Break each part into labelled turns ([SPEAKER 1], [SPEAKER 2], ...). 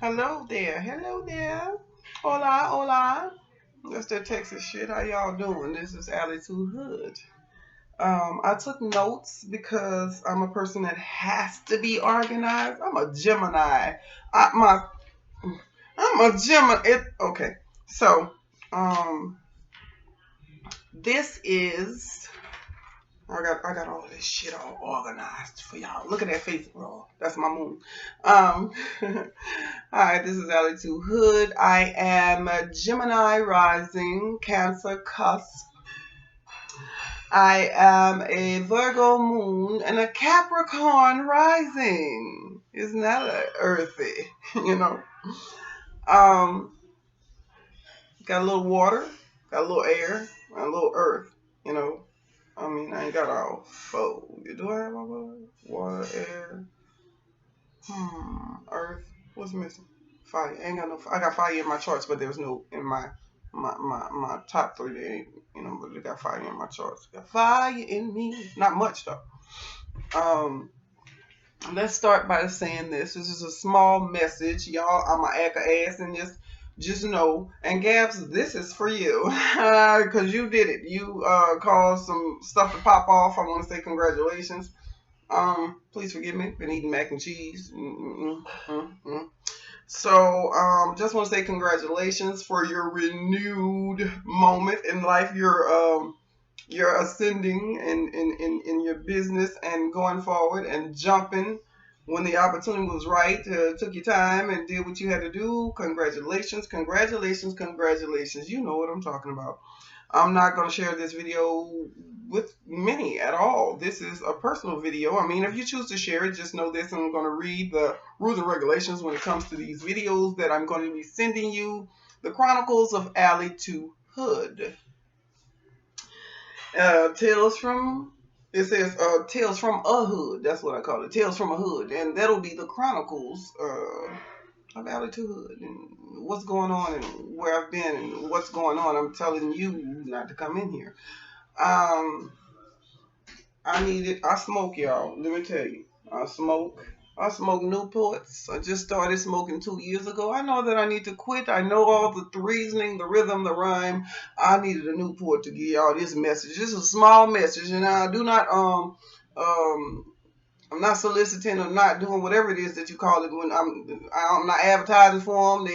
[SPEAKER 1] Hello there. Hello there. Hola, hola. That's that Texas shit. How y'all doing? This is Allie2Hood. I took notes because I'm a person that has to be organized. I'm a Gemini. I, my, I'm a Gemini. Okay. So, um, this is I got all of this shit all organized for y'all. Look at that face, bro. That's my moon. Hi, this is Allie2Hood. I am a Gemini rising, Cancer cusp. I am a Virgo moon and a Capricorn rising. Isn't that earthy? you know. Um, got a little water, got a little air, and a little earth. You know. I mean, I ain't got all four. Do I have all four? Water, air, earth. What's missing? Fire. I ain't got no. I got fire in my charts, but there's no in my top three. They ain't, but they got fire in my charts. Got fire in me. Not much though. Um, let's start by saying this. This is a small message, y'all. I'ma act a ass and just know. And Gabs, this is for you because you did it. You caused some stuff to pop off. I want to say congratulations. Please forgive me. Been eating mac and cheese. So, just want to say congratulations for your renewed moment in life. You're ascending in your business and going forward and jumping when the opportunity was right. Took your time and did what you had to do. Congratulations, congratulations, congratulations. You know what I'm talking about. I'm not going to share this video with many at all. This is a personal video. I mean, if you choose to share it, just know this. I'm going to read the rules and regulations when it comes to these videos that I'm going to be sending you. The Chronicles of Allie2Hood. Tales from it says Tales from a Hood. That's what I call it. Tales from a Hood, and that'll be the Chronicles of Allie2Hood and what's going on and where I've been and what's going on. I'm telling you not to come in here. Um, I need it. I smoke, y'all. Let me tell you, I smoke. I smoke Newports. I just started smoking 2 years ago. I know that I need to quit. I know all the reasoning, the rhythm, the rhyme. I needed a Newport to give y'all this message. This is a small message, and I do not um I'm not soliciting or not doing whatever it is that you call it when I'm not advertising for them.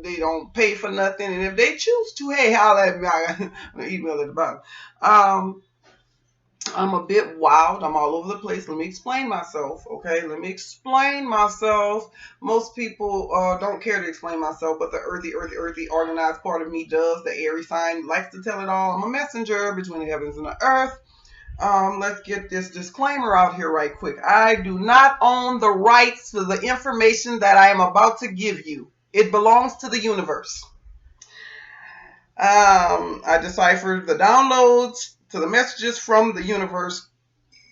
[SPEAKER 1] They don't pay for nothing, and if they choose to, hey, holla at me. I got an email at the bottom. Um, I'm a bit wild. I'm all over the place. Let me explain myself, okay? Let me explain myself. Most people don't care to explain myself, but the earthy, organized part of me does. The Aries sign likes to tell it all. I'm a messenger between the heavens and the earth. Let's get this disclaimer out here right quick. I do not own the rights to the information that I am about to give you. It belongs to the universe. I deciphered the downloads to the messages from the universe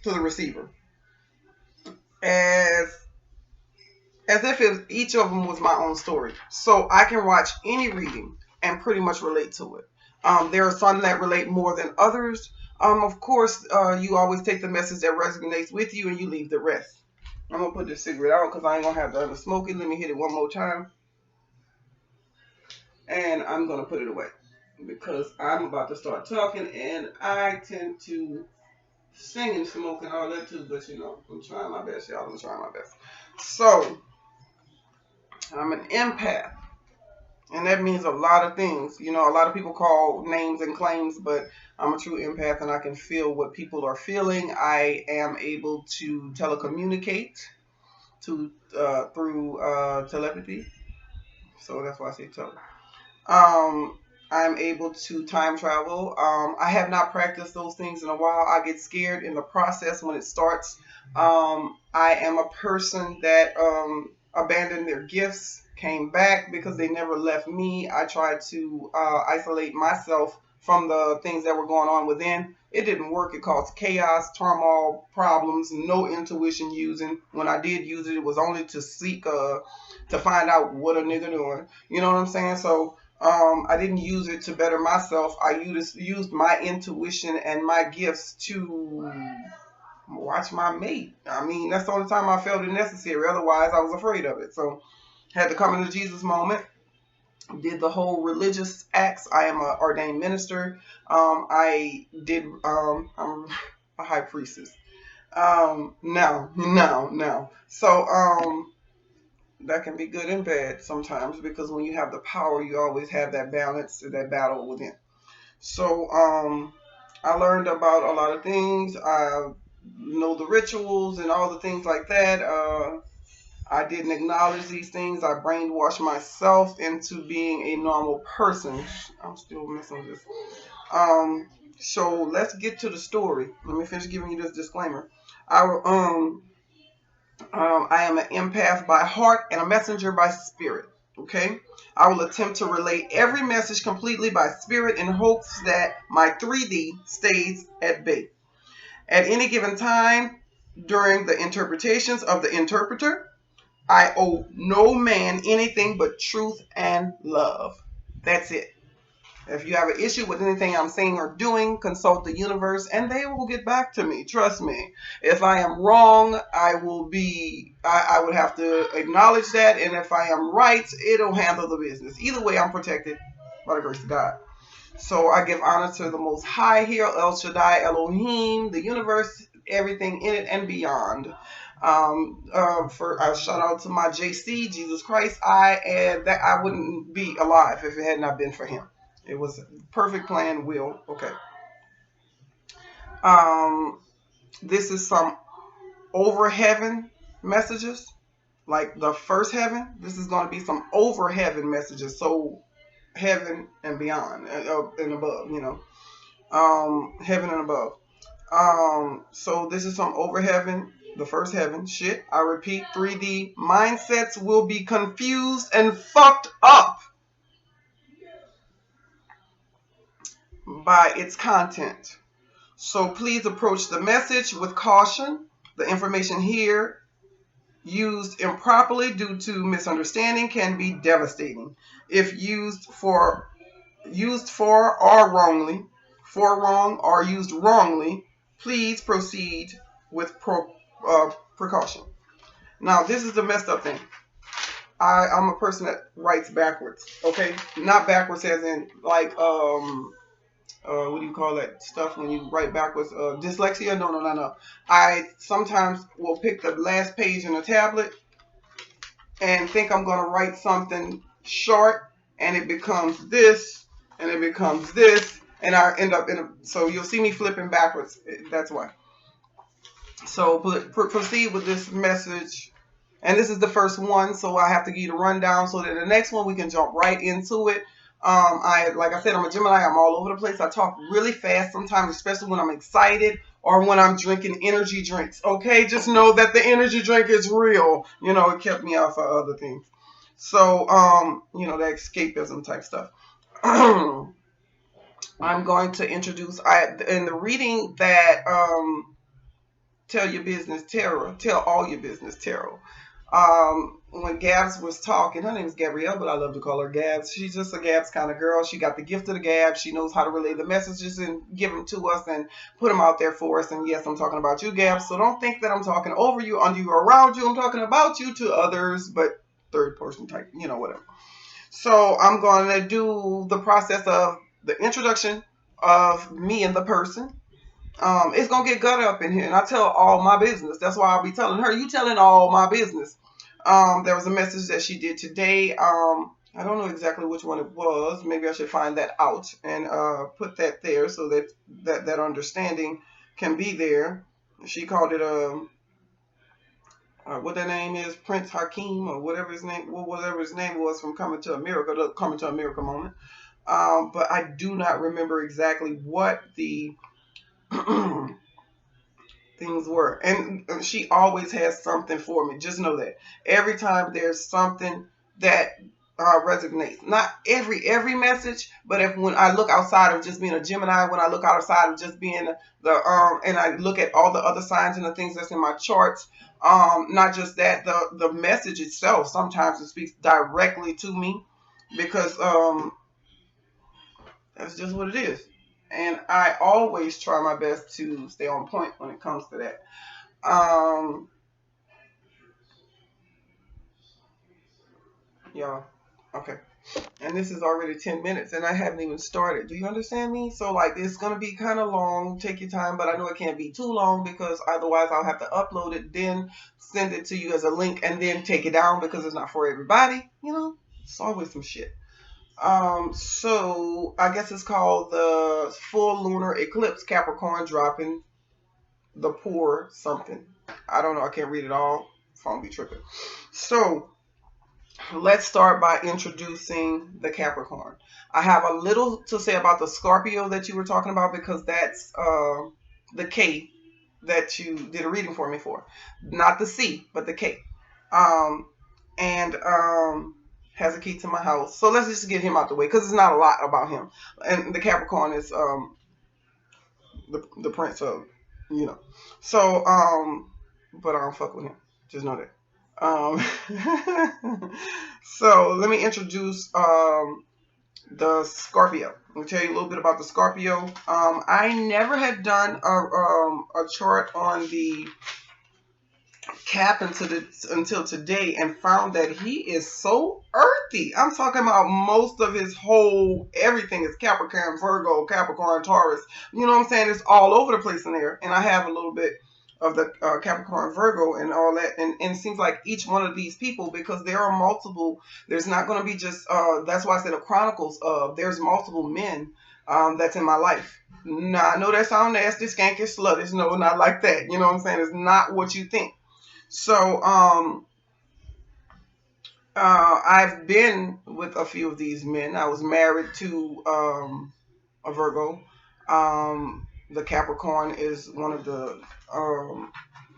[SPEAKER 1] to the receiver as if each of them was my own story. So I can watch any reading and pretty much relate to it. There are some that relate more than others. Of course, you always take the message that resonates with you and you leave the rest. I'm going to put this cigarette out because I ain't going to have to smoke it. Let me hit it one more time. And I'm going to put it away because I'm about to start talking and I tend to sing and smoke and all that too. But I'm trying my best, y'all. I'm trying my best. So, I'm an empath. And that means a lot of things. A lot of people call names and claims, but I'm a true empath and I can feel what people are feeling. I am able to telecommunicate through telepathy. So that's why I say tele. I'm able to time travel. I have not practiced those things in a while. I get scared in the process when it starts. I am a person that abandoned their gifts, came back because they never left me. I tried to isolate myself from the things that were going on within. It didn't work. It caused chaos, turmoil, problems, no intuition using. When I did use it, it was only to seek to find out what a nigga doing. You know what I'm saying? So I didn't use it to better myself. I used my intuition and my gifts to watch my mate. I mean, that's the only time I felt it necessary. Otherwise, I was afraid of it. So Had the coming to Jesus moment. Did the whole religious acts. I am an ordained minister. I did. I'm a high priestess. No. So that can be good and bad sometimes, because when you have the power, you always have that balance, that battle within. So I learned about a lot of things. I know the rituals and all the things like that. I didn't acknowledge these things. I brainwashed myself into being a normal person. I'm still messing with this. So let's get to the story. Let me finish giving you this disclaimer. I am an empath by heart and a messenger by spirit. Okay? I will attempt to relay every message completely by spirit in hopes that my 3D stays at bay. At any given time during the interpretations of the interpreter, I owe no man anything but truth and love. That's it. If you have an issue with anything I'm saying or doing, consult the universe and they will get back to me. Trust me. If I am wrong, I would have to acknowledge that. And if I am right, it'll handle the business. Either way, I'm protected by the grace of God. So I give honor to the Most High here, El Shaddai, Elohim, the universe, everything in it and beyond. For a shout out to my JC, Jesus Christ. I wouldn't be alive if it had not been for him. It was a perfect plan, will. Okay. Um, this is some over heaven messages, like the first heaven. This is going to be some over heaven messages. So heaven and beyond, and above, heaven and above. So this is some over heaven, the first heaven shit. I repeat, 3D mindsets will be confused and fucked up by its content. So please approach the message with caution. The information here used improperly due to misunderstanding can be devastating. If used for or wrongly, for wrong or used wrongly, please proceed with precaution. Now, this is the messed up thing. I'm a person that writes backwards. Okay, not backwards as in like what do you call that stuff when you write backwards? Dyslexia? No. I sometimes will pick the last page in a tablet and think I'm going to write something short, and it becomes this, and it becomes this, and I end up so you'll see me flipping backwards. That's why. So proceed with this message. And this is the first one, so I have to give you the rundown so that the next one we can jump right into it. Like I said, I'm a Gemini. I'm all over the place. I talk really fast sometimes, especially when I'm excited or when I'm drinking energy drinks. Okay, just know that the energy drink is real. It kept me off of other things. So, that escapism type stuff. I'm going to introduce in the reading that Tell Your Business Tarot, Tell All Your Business Tarot. When Gabs was talking, her name is Gabrielle, but I love to call her Gabs. She's just a Gabs kind of girl. She got the gift of the Gabs. She knows how to relay the messages and give them to us and put them out there for us. And yes, I'm talking about you, Gabs. So don't think that I'm talking over you, under you, or around you. I'm talking about you to others, but third person type, whatever. So I'm going to do the process of the introduction of me and the person. It's gonna get gut up in here, and I tell all my business. That's why I'll be telling her, you telling all my business. There was a message that she did today. I don't know exactly which one it was. Maybe I should find that out and put that there so that understanding can be there. She called it what that name is, Prince Hakeem, or whatever his name was, from Coming to America, the Coming to America moment. But I do not remember exactly what the things were. And she always has something for me. Just know that. Every time there's something that resonates. Not every message, but when I look outside of just being a Gemini, when I look outside of just being and I look at all the other signs and the things that's in my charts, not just that, the message itself, sometimes it speaks directly to me because that's just what it is. And I always try my best to stay on point when it comes to that. y'all. Okay. And this is already 10 minutes and I haven't even started. Do you understand me? So like it's going to be kind of long. Take your time, but I know it can't be too long because otherwise I'll have to upload it, then send it to you as a link and then take it down because it's not for everybody. You know, it's always some shit. So I guess it's called the full lunar eclipse, Capricorn dropping the poor something. I don't know. I can't read it all. Phone be tripping. So let's start by introducing the Capricorn. I have a little to say about the Scorpio that you were talking about because that's the K that you did a reading for me for. Not the C, but the K. Um, and has a key to my house. So let's just get him out the way because it's not a lot about him. And the Capricorn is the prince of, you know. So but I don't fuck with him. Just know that. So let me introduce the Scorpio. Let me tell you a little bit about the Scorpio. I never had done a chart on the Cap until today and found that he is so earthy. I'm talking about most of his whole everything is Capricorn, Virgo, Capricorn, Taurus. You know what I'm saying? It's all over the place in there. And I have a little bit of the Capricorn, Virgo, and all that. And it seems like each one of these people, because there are multiple, there's not going to be just, that's why I said the Chronicles of, there's multiple men that's in my life. Nah, I know that sound nasty, skanky, sluttish. No, not like that. You know what I'm saying? It's not what you think. So, I've been with a few of these men. I was married to a Virgo. The Capricorn is one of the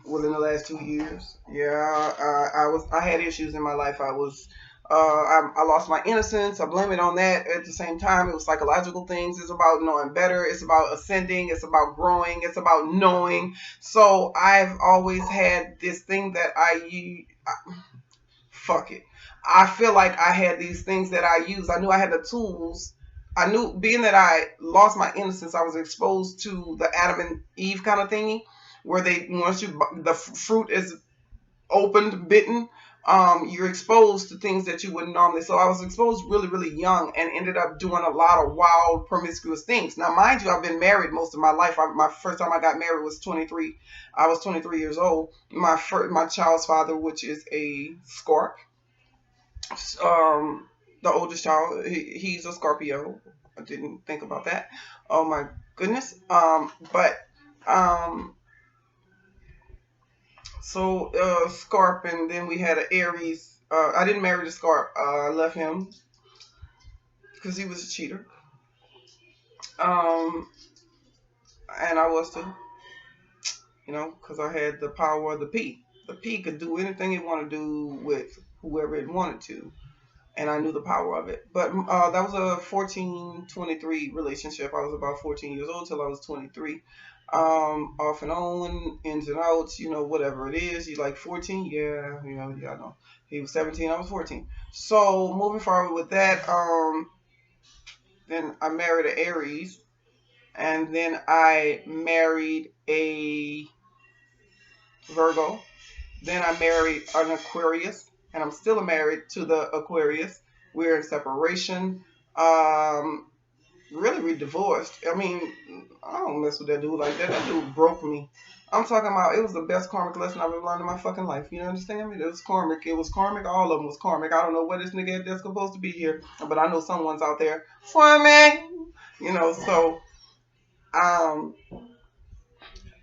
[SPEAKER 1] within the last 2 years. Yeah, I had issues in my life. I lost my innocence. I blame it on that. At the same time, it was psychological things. It's about knowing better. It's about ascending. It's about growing. It's about knowing. So I've always had this thing that fuck it. I feel like I had these things that I used. I knew I had the tools. I knew, being that I lost my innocence, I was exposed to the Adam and Eve kind of thingy, where they once you the fruit is opened, bitten, you're exposed to things that you wouldn't normally. So I was exposed really, really young and ended up doing a lot of wild, promiscuous things. Now, mind you, I've been married most of my life. My first time I got married was 23. I was 23 years old. My child's father, which is a Scorp, the oldest child, he's a Scorpio. I didn't think about that. Oh my goodness. But um, so Scorp, and then we had an Aries. I didn't marry the Scorp. I left him because he was a cheater. Um, and I was too, because I had the power of the P. The P could do anything it wanted to do with whoever it wanted to, and I knew the power of it. But that was a 14-23 relationship. I was about 14 years old till I was 23. Off and on, ins and outs, whatever it is. You like 14? Yeah, yeah, I know. He was 17, I was 14. So moving forward with that, then I married an Aries, and then I married a Virgo. Then I married an Aquarius, and I'm still married to the Aquarius. We're in separation. Really, we divorced. I mean, I don't mess with that dude like that. That dude broke me. I'm talking about, it was the best karmic lesson I've ever learned in my fucking life. You understand me? It was karmic. It was karmic. All of them was karmic. I don't know what this nigga that's supposed to be here, but I know someone's out there for me. So um,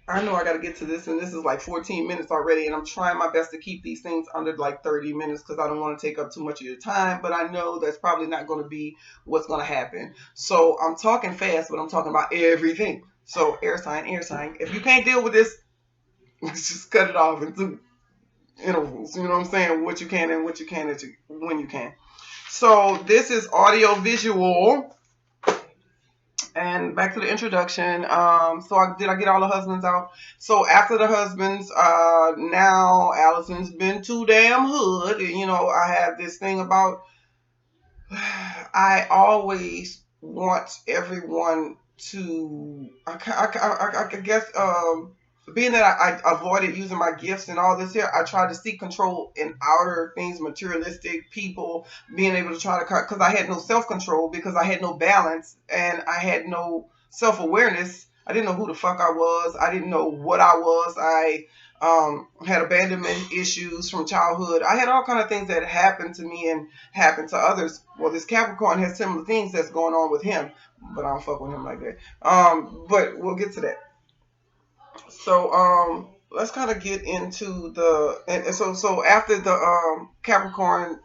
[SPEAKER 1] I know I got to get to this, and this is like 14 minutes already, and I'm trying my best to keep these things under like 30 minutes because I don't want to take up too much of your time, but I know that's probably not going to be what's going to happen. So I'm talking fast, but I'm talking about everything. So air sign. If you can't deal with this, just cut it off into intervals. You know what I'm saying? What you can and what you can when you can. So this is audio visual. And back to the introduction. Did I get all the husbands out? So after the husbands, now Allison's been too damn hood. And, I have this thing about, I always want everyone to, I guess, being that I avoided using my gifts and all this here, I tried to seek control in outer things, materialistic people, being able to try to cut, because I had no self-control, because I had no balance, and I had no self-awareness. I didn't know who the fuck I was. I didn't know what I was. I had abandonment issues from childhood. I had all kind of things that happened to me and happened to others. Well, this Capricorn has similar things that's going on with him, but I don't fuck with him like that. But we'll get to that. So let's kind of get into the so after the Capricorn,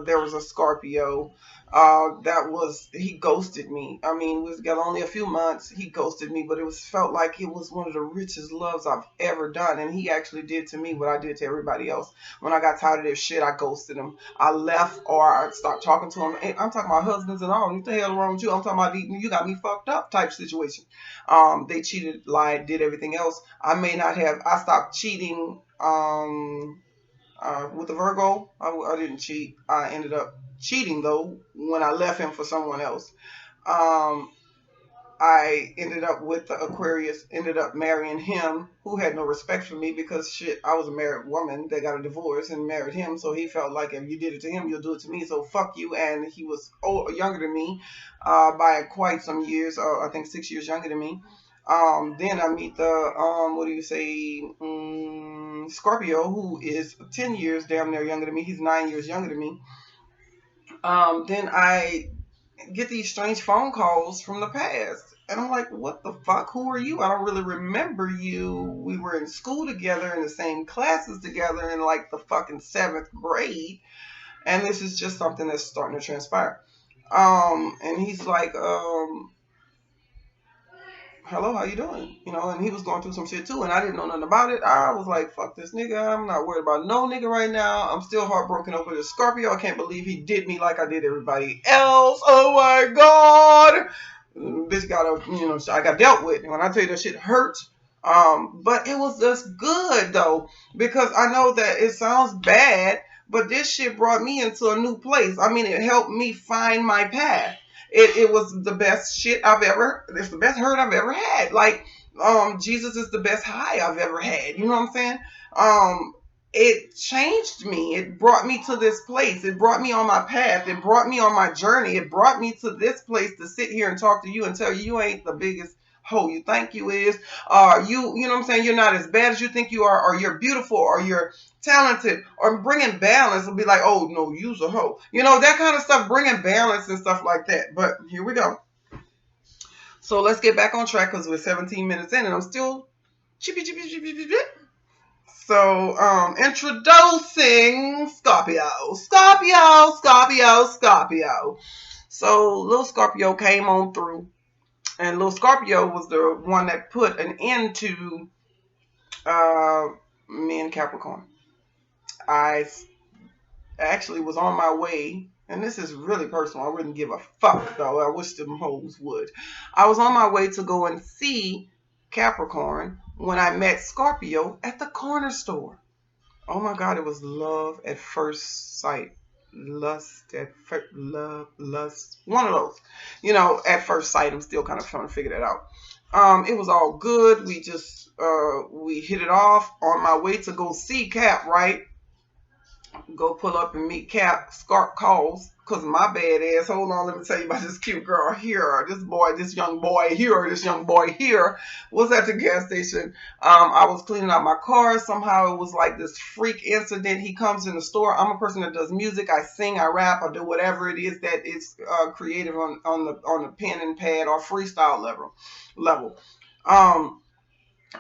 [SPEAKER 1] there was a Scorpio. That was, he ghosted me. I mean, we got only a few months. He ghosted me, but it was felt like it was one of the richest loves I've ever done. And he actually did to me what I did to everybody else. When I got tired of their shit, I ghosted him. I left, or I stopped talking to him. And I'm talking about husbands and all. What the hell wrong with you? I'm talking about you got me fucked up type situation. They cheated, lied, did everything else. I may not have. I stopped cheating. With the Virgo, I didn't cheat. I ended up cheating though when I left him for someone else. Um, I ended up with the Aquarius, ended up marrying him, who had no respect for me because shit, I was a married woman that got a divorce and married him. So he felt like if you did it to him, you'll do it to me. So fuck you. And he was younger than me by quite some years. I think 6 years younger than me. Then I meet the what do you say, Scorpio, who is 10 years damn near younger than me. He's 9 years younger than me. Then I get these strange phone calls from the past. And I'm like, what the fuck? Who are you? I don't really remember you. We were in school together, in the same classes together in like the fucking 7th grade. And this is just something that's starting to transpire. And he's like, hello, how you doing? You know, and he was going through some shit too, and I didn't know nothing about it. I was like, fuck this nigga. I'm not worried about no nigga right now. I'm still heartbroken over this Scorpio. I can't believe he did me like I did everybody else. Oh my God. Bitch got I got dealt with. And when I tell you that shit hurts, but it was just good though, because I know that it sounds bad, but this shit brought me into a new place. I mean, it helped me find my path. It was the best shit it's the best hurt I've ever had. Like, Jesus is the best high I've ever had. You know what I'm saying? It changed me. It brought me to this place. It brought me on my path. It brought me on my journey. It brought me to this place to sit here and talk to you and tell you you ain't the biggest hoe you think you is. You know what I'm saying? You're not as bad as you think you are, or you're beautiful, or you're talented, or bringing balance and be like, oh no, you's a hoe. You know, that kind of stuff, bringing balance and stuff like that. But here we go. So let's get back on track because we're 17 minutes in and I'm still chippy. So, introducing Scorpio. So little Scorpio came on through, and little Scorpio was the one that put an end to me and Capricorn. I actually was on my way, and this is really personal. I wouldn't give a fuck though. I wish them hoes would. I was on my way to go and see Capricorn when I met Scorpio at the corner store. Oh my God, it was love at first sight. Lust at first, lust. One of those. You know, at first sight, I'm still kind of trying to figure that out. It was all good. We just, we hit it off on my way to go see Cap, right? Go pull up and meet Cap. Scarp calls, because my bad ass, hold on, let me tell you about this cute girl here. This young boy here was at the gas station. I was cleaning out my car. Somehow it was like this freak incident. He comes in the store. I'm a person that does music. I sing, I rap, I do whatever it is that is creative on the pen and pad or freestyle level.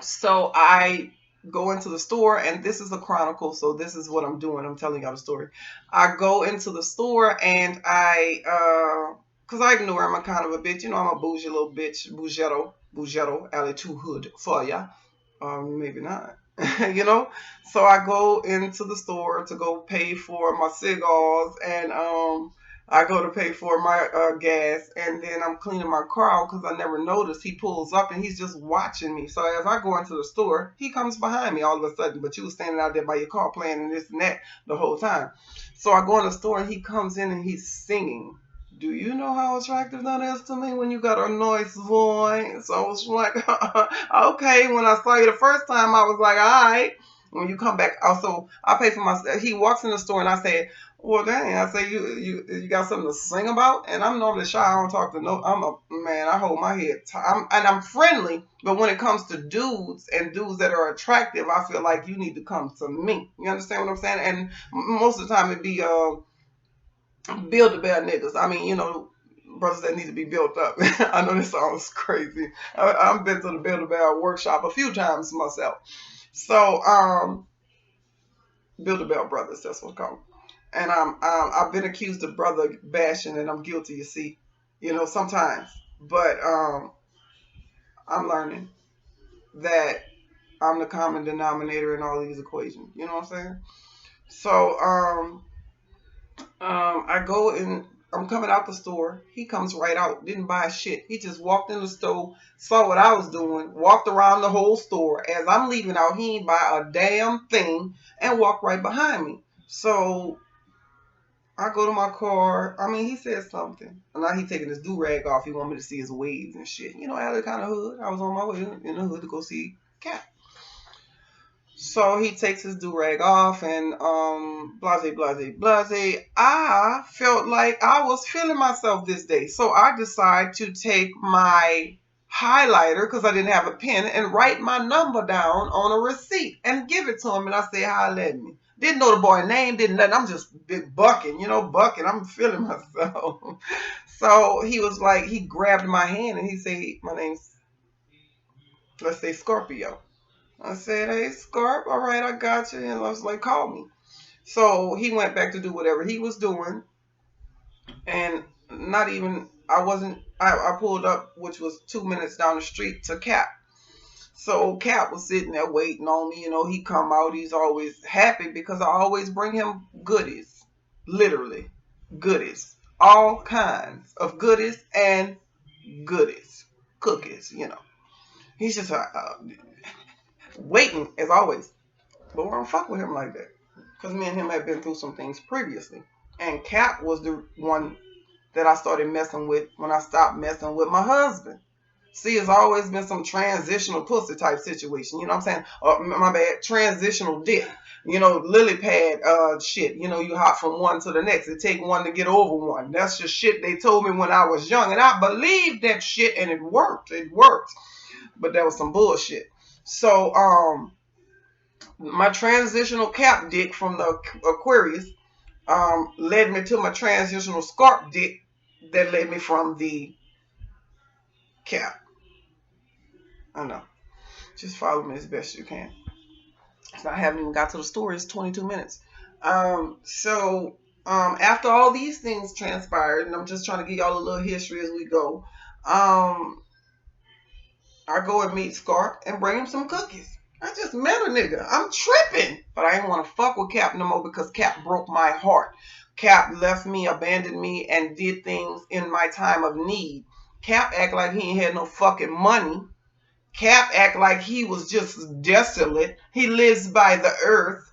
[SPEAKER 1] So I go into the store, and this is a chronicle, so this is what I'm doing. I'm telling y'all the story. I go into the store, and because I ignore him, I'm kind of a bitch. You know, I'm a bougie little bitch. Bougetto, Allie2Hood for ya. Maybe not. You know? So I go into the store to go pay for my cigars, and I go to pay for my gas, and then I'm cleaning my car out because I never noticed. He pulls up and he's just watching me. So as I go into the store, he comes behind me all of a sudden. But you was standing out there by your car playing and this and that the whole time. So I go in the store and he comes in and he's singing. do you know how attractive that is to me when you got a nice voice? So I was like, okay. When I saw you the first time, I was like, all right. When you come back, also, I pay for my, he walks in the store and I said, well, dang, I say, you got something to sing about? And I'm normally shy. I don't talk to no, I'm a, man, I hold my head. And I'm friendly, but when it comes to dudes and dudes that are attractive, I feel like you need to come to me. You understand what I'm saying? And most of the time it be, build a bear niggas. I mean, brothers that need to be built up. I know this sounds crazy. I've been to the Build a Bear workshop a few times myself. So, Build a Bear brothers, that's what it's called. And I've been accused of brother bashing, and I'm guilty. You see, sometimes. But I'm learning that I'm the common denominator in all these equations. You know what I'm saying? So, I go and I'm coming out the store. He comes right out. Didn't buy shit. He just walked in the store, saw what I was doing, walked around the whole store. As I'm leaving out, he ain't buy a damn thing and walked right behind me. So I go to my car. I mean, he said something. And now he taking his do-rag off. He want me to see his waves and shit. Allie kind of hood. I was on my way in the hood to go see Cat. So he takes his do-rag off and blase, blase, blase. I felt like I was feeling myself this day. So I decided to take my highlighter, because I didn't have a pen, and write my number down on a receipt and give it to him. And I said, holla at me. Didn't know the boy's name, didn't nothing. I'm just big bucking, bucking. I'm feeling myself. So he was like, he grabbed my hand and he said, my name's, let's say, Scorpio. I said, hey, Scarp, all right, I got you. And I was like, call me. So he went back to do whatever he was doing. And not even, I pulled up, which was 2 minutes down the street, to Cap. So Cap was sitting there waiting on me. He come out. He's always happy because I always bring him goodies. Literally, goodies. All kinds of goodies and goodies. Cookies, He's just waiting, as always. But we don't fuck with him like that. Because me and him had been through some things previously. And Cap was the one that I started messing with when I stopped messing with my husband. See, it's always been some transitional pussy type situation. You know what I'm saying? My bad. Transitional dick. Lily pad shit. You hop from one to the next. It take one to get over one. That's just shit they told me when I was young. And I believed that shit and it worked. It worked. But that was some bullshit. So, my transitional Cap dick from the Aquarius led me to my transitional Scarp dick that led me from the Cap. I know. Just follow me as best you can. So I haven't even got to the story. It's 22 minutes. So after all these things transpired, and I'm just trying to give y'all a little history as we go, I go and meet Scarp and bring him some cookies. I just met a nigga. I'm tripping. But I didn't want to fuck with Cap no more because Cap broke my heart. Cap left me, abandoned me, and did things in my time of need. Cap act like he ain't had no fucking money. Cap act like he was just desolate. He lives by the earth.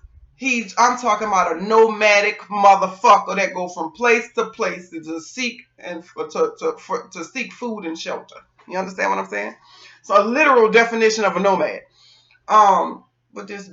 [SPEAKER 1] I'm talking about a nomadic motherfucker that go from place to place to seek and to seek food and shelter. You understand what I'm saying? So a literal definition of a nomad. But this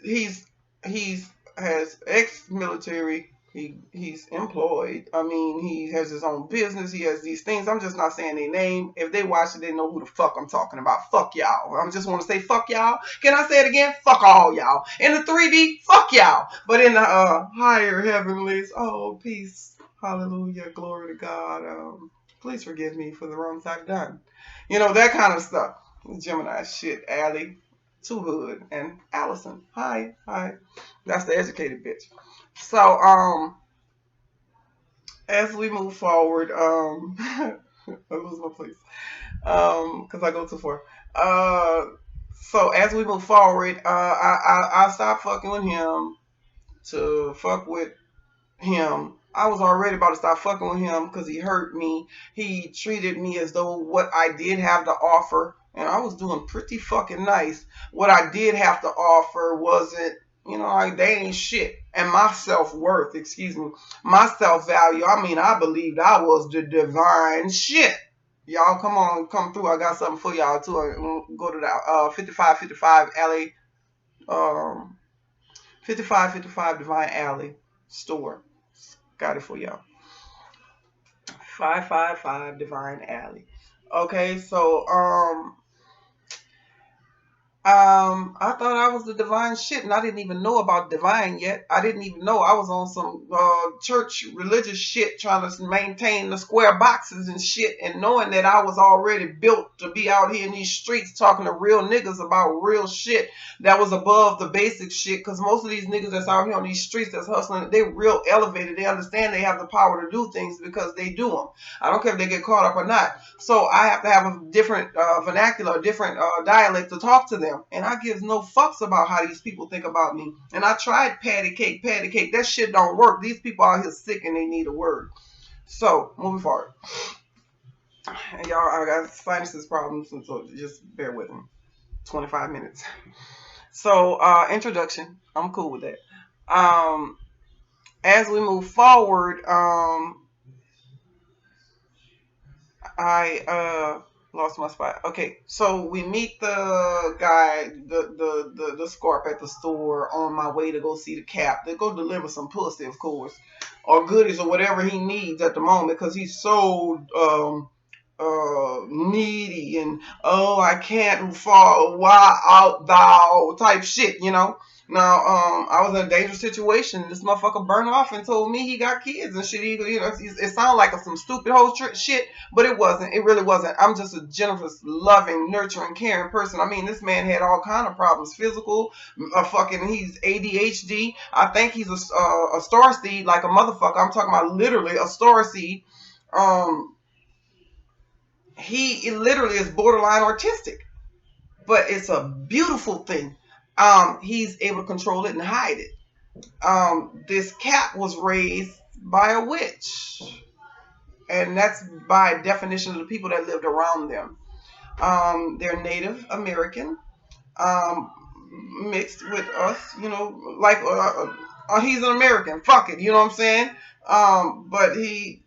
[SPEAKER 1] he's has ex-military. He's employed. I mean, he has his own business. He has these things. I'm just not saying their name. If they watch it, they know who the fuck I'm talking about. Fuck y'all. I just want to say fuck y'all. Can I say it again? Fuck all y'all. In the 3D, fuck y'all. But in the higher heavenlies, oh, peace. Hallelujah. Glory to God. Please forgive me for the wrongs I've done. That kind of stuff. Gemini shit. Allie2Hood and Allison. Hi. That's the educated bitch. So, as we move forward, I lose my place, because I go too far. So as we move forward, I stopped fucking with him to fuck with him. I was already about to stop fucking with him because he hurt me. He treated me as though what I did have to offer, and I was doing pretty fucking nice. What I did have to offer wasn't, like, they ain't shit. and my self-worth, my self-value. I mean, I believed I was the divine shit. Y'all, come on, come through. I got something for y'all too. Go to the 5555 Alley, 5555 Divine Alley store. Got it for y'all. 555 Divine Alley. Okay, so I thought I was the divine shit, and I didn't even know about divine yet. I didn't even know I was on some church religious shit, trying to maintain the square boxes and shit, and knowing that I was already built to be out here in these streets talking to real niggas about real shit that was above the basic shit. Because most of these niggas that's out here on these streets that's hustling, they real elevated. They understand they have the power to do things because they do them. I don't care if they get caught up or not. So I have to have a different vernacular, a different dialect to talk to them. And I give no fucks about how these people think about me. And I tried patty cake. That shit don't work. These people out here sick and they need a word. So, moving forward. And y'all, I got sinuses problems, and so just bear with me. 25 minutes. So, introduction. I'm cool with that. As we move forward, I lost my spot. Okay, so we meet the guy, the scarp at the store on my way to go see the Cap. They go deliver some pussy, of course, or goodies or whatever he needs at the moment, because he's so needy and I can't fall, why out thou type shit, you know. Now, I was in a dangerous situation. This motherfucker burned off and told me he got kids and shit. You know, it sounded like some stupid whole shit, but it wasn't. It really wasn't. I'm just a generous, loving, nurturing, caring person. I mean, this man had all kind of problems, physical, he's ADHD. I think he's a star seed, like a motherfucker. I'm talking about literally a star seed. He literally is borderline autistic, but it's a beautiful thing. He's able to control it and hide it. This Cap was raised by a witch, and that's by definition of the people that lived around them. They're Native American, mixed with us, you know, like he's an American. Fuck it, you know what I'm saying? But he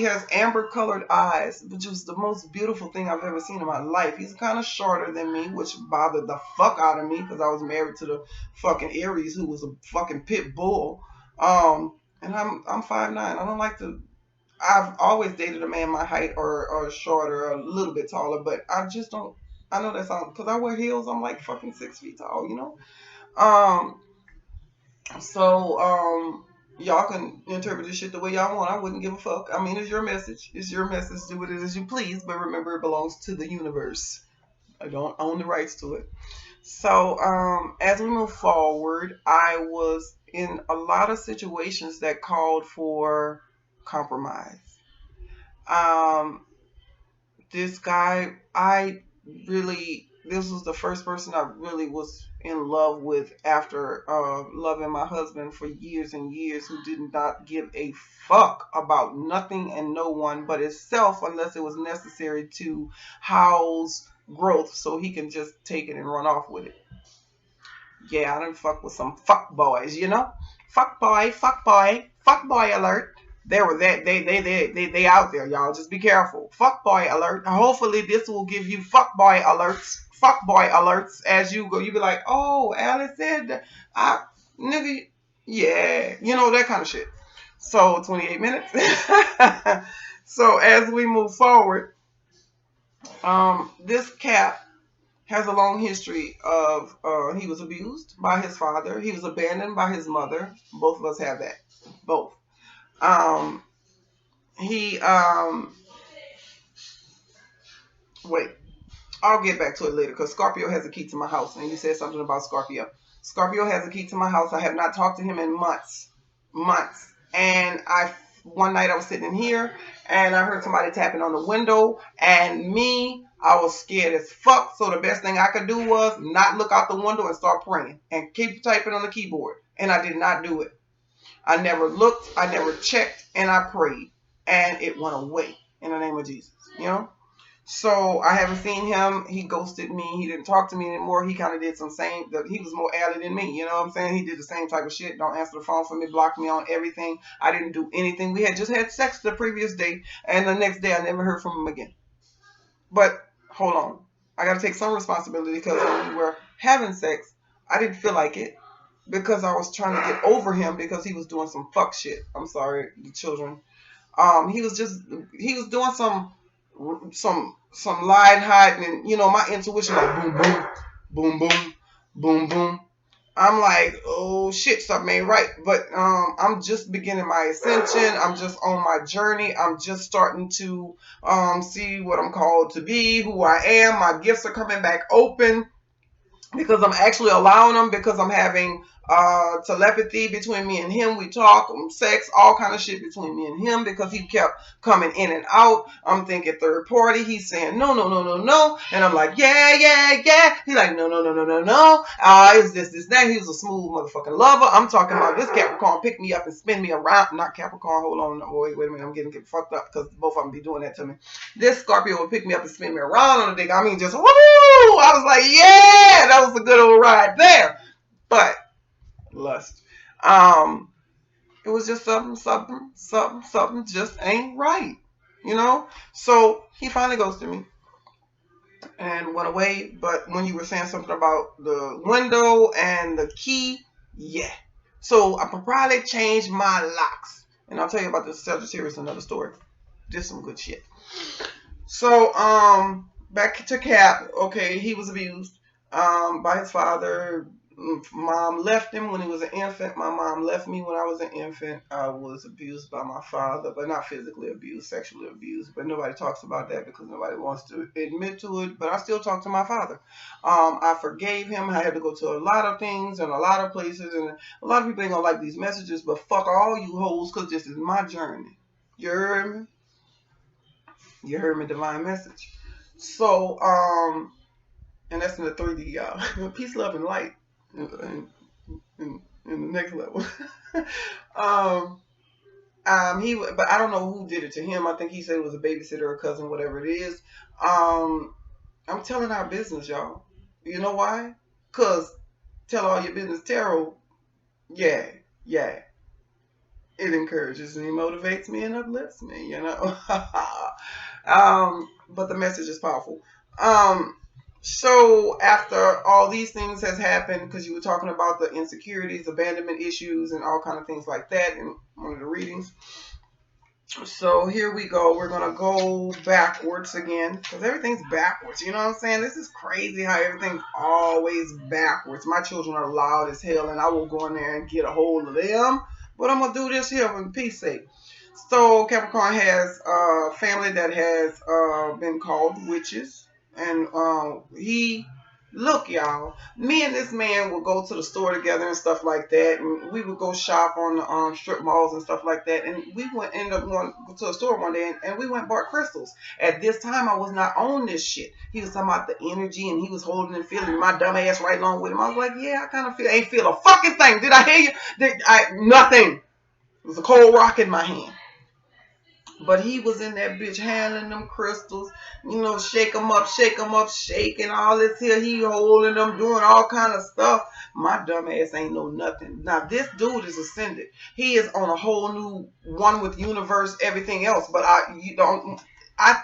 [SPEAKER 1] has amber colored eyes, which was the most beautiful thing I've ever seen in my life. He's kind of shorter than me, which bothered the fuck out of me because I was married to the fucking Aries, who was a fucking pit bull. And I'm 5'9". I don't like to. I've always dated a man my height or shorter, or a little bit taller, but I just don't. I know that sounds, because I wear heels. I'm like fucking 6 feet tall, you know. Y'all can interpret this shit the way y'all want. I wouldn't give a fuck. I mean, it's your message. It's your message. Do with it as you please. But remember, it belongs to the universe. I don't own the rights to it. So, as we move forward, I was in a lot of situations that called for compromise. This guy, this was the first person I really was in love with after loving my husband for years and years, who did not give a fuck about nothing and no one but himself, unless it was necessary to house growth so he can just take it and run off with it. Yeah, I done fuck with some fuck boys, you know? Fuck boy alert. They out there, y'all. Just be careful. Fuck boy alert. Hopefully this will give you fuck boy alerts as you go. You be like, oh, Alice said that. Nigga, yeah, you know, that kind of shit. So 28 minutes. So as we move forward, this Cap has a long history of he was abused by his father. He was abandoned by his mother. Both of us have that. Both. Wait, I'll get back to it later, because Scorpio has a key to my house, and you said something about Scorpio. Scorpio has a key to my house. I have not talked to him in months. And one night I was sitting in here, and I heard somebody tapping on the window, and I was scared as fuck. So the best thing I could do was not look out the window and start praying and keep typing on the keyboard. And I did not do it. I never looked, I never checked, and I prayed, and it went away in the name of Jesus, you know? So I haven't seen him. He ghosted me. He didn't talk to me anymore. He kind of did some same. He was more Allie than me. You know what I'm saying? He did the same type of shit. Don't answer the phone for me. Blocked me on everything. I didn't do anything. We had just had sex the previous day, and the next day I never heard from him again. But hold on, I got to take some responsibility because when we were having sex, I didn't feel like it because I was trying to get over him because he was doing some fuck shit. I'm sorry, the children. He was doing some lie hiding, and my intuition like boom boom boom boom boom boom. I'm like, oh shit, something ain't right. But I'm just beginning my ascension. I'm just on my journey. I'm just starting to see what I'm called to be, who I am. My gifts are coming back open because I'm actually allowing them, because I'm having telepathy between me and him. We talk sex, all kind of shit between me and him because he kept coming in and out. I'm thinking third party. He's saying no, no, no, no, no, and I'm like yeah, yeah, yeah. He's like no, no, no, no, no, no. Is this that? He was a smooth motherfucking lover. I'm talking about this Capricorn pick me up and spin me around. Not Capricorn. Hold on, wait a minute. I'm getting fucked up because both of them be doing that to me. This Scorpio would pick me up and spin me around on the dick. I mean, just woo! I was like, yeah, that was a good old ride there. But lust. It was just something just ain't right. So he finally ghosted me and went away. But when you were saying something about the window and the key, yeah. So I probably changed my locks. And I'll tell you about the Sagittarius, another story. Just some good shit. So back to Cap. Okay, he was abused by his father. Mom left him when he was an infant. My mom left me when I was an infant. I was abused by my father, but not physically abused, sexually abused. But nobody talks about that because nobody wants to admit to it. But I still talk to my father. I forgave him. I had to go to a lot of things and a lot of places, and a lot of people ain't gonna like these messages. But fuck all you hoes, because this is my journey. You heard me? You heard me, divine message. So, and that's in the 3D, y'all. Peace, love, and light. In the next level. But I don't know who did it to him. I think he said it was a babysitter or a cousin, whatever it is. I'm telling our business, y'all. You know why? Cause tell all your business tarot. Yeah. It encourages me, motivates me, and uplifts me. But the message is powerful. So after all these things has happened, because you were talking about the insecurities, abandonment issues, and all kind of things like that in one of the readings. So here we go. We're going to go backwards again, because everything's backwards. You know what I'm saying? This is crazy how everything's always backwards. My children are loud as hell, and I will go in there and get a hold of them. But I'm going to do this here for peace sake. So Capricorn has a family that has been called witches. And look, y'all, me and this man would go to the store together and stuff like that. And we would go shop on the strip malls and stuff like that. And we would end up going to a store one day and we went and bought crystals. At this time, I was not on this shit. He was talking about the energy and he was holding and feeling my dumb ass right along with him. I was like, yeah, I kind of ain't feel a fucking thing. Did I hear you? Nothing. It was a cold rock in my hand. But he was in that bitch handling them crystals, shake them up, shaking all this here. He holding them, doing all kind of stuff. My dumb ass ain't know nothing. Now, this dude is ascended. He is on a whole new one with universe, everything else. But I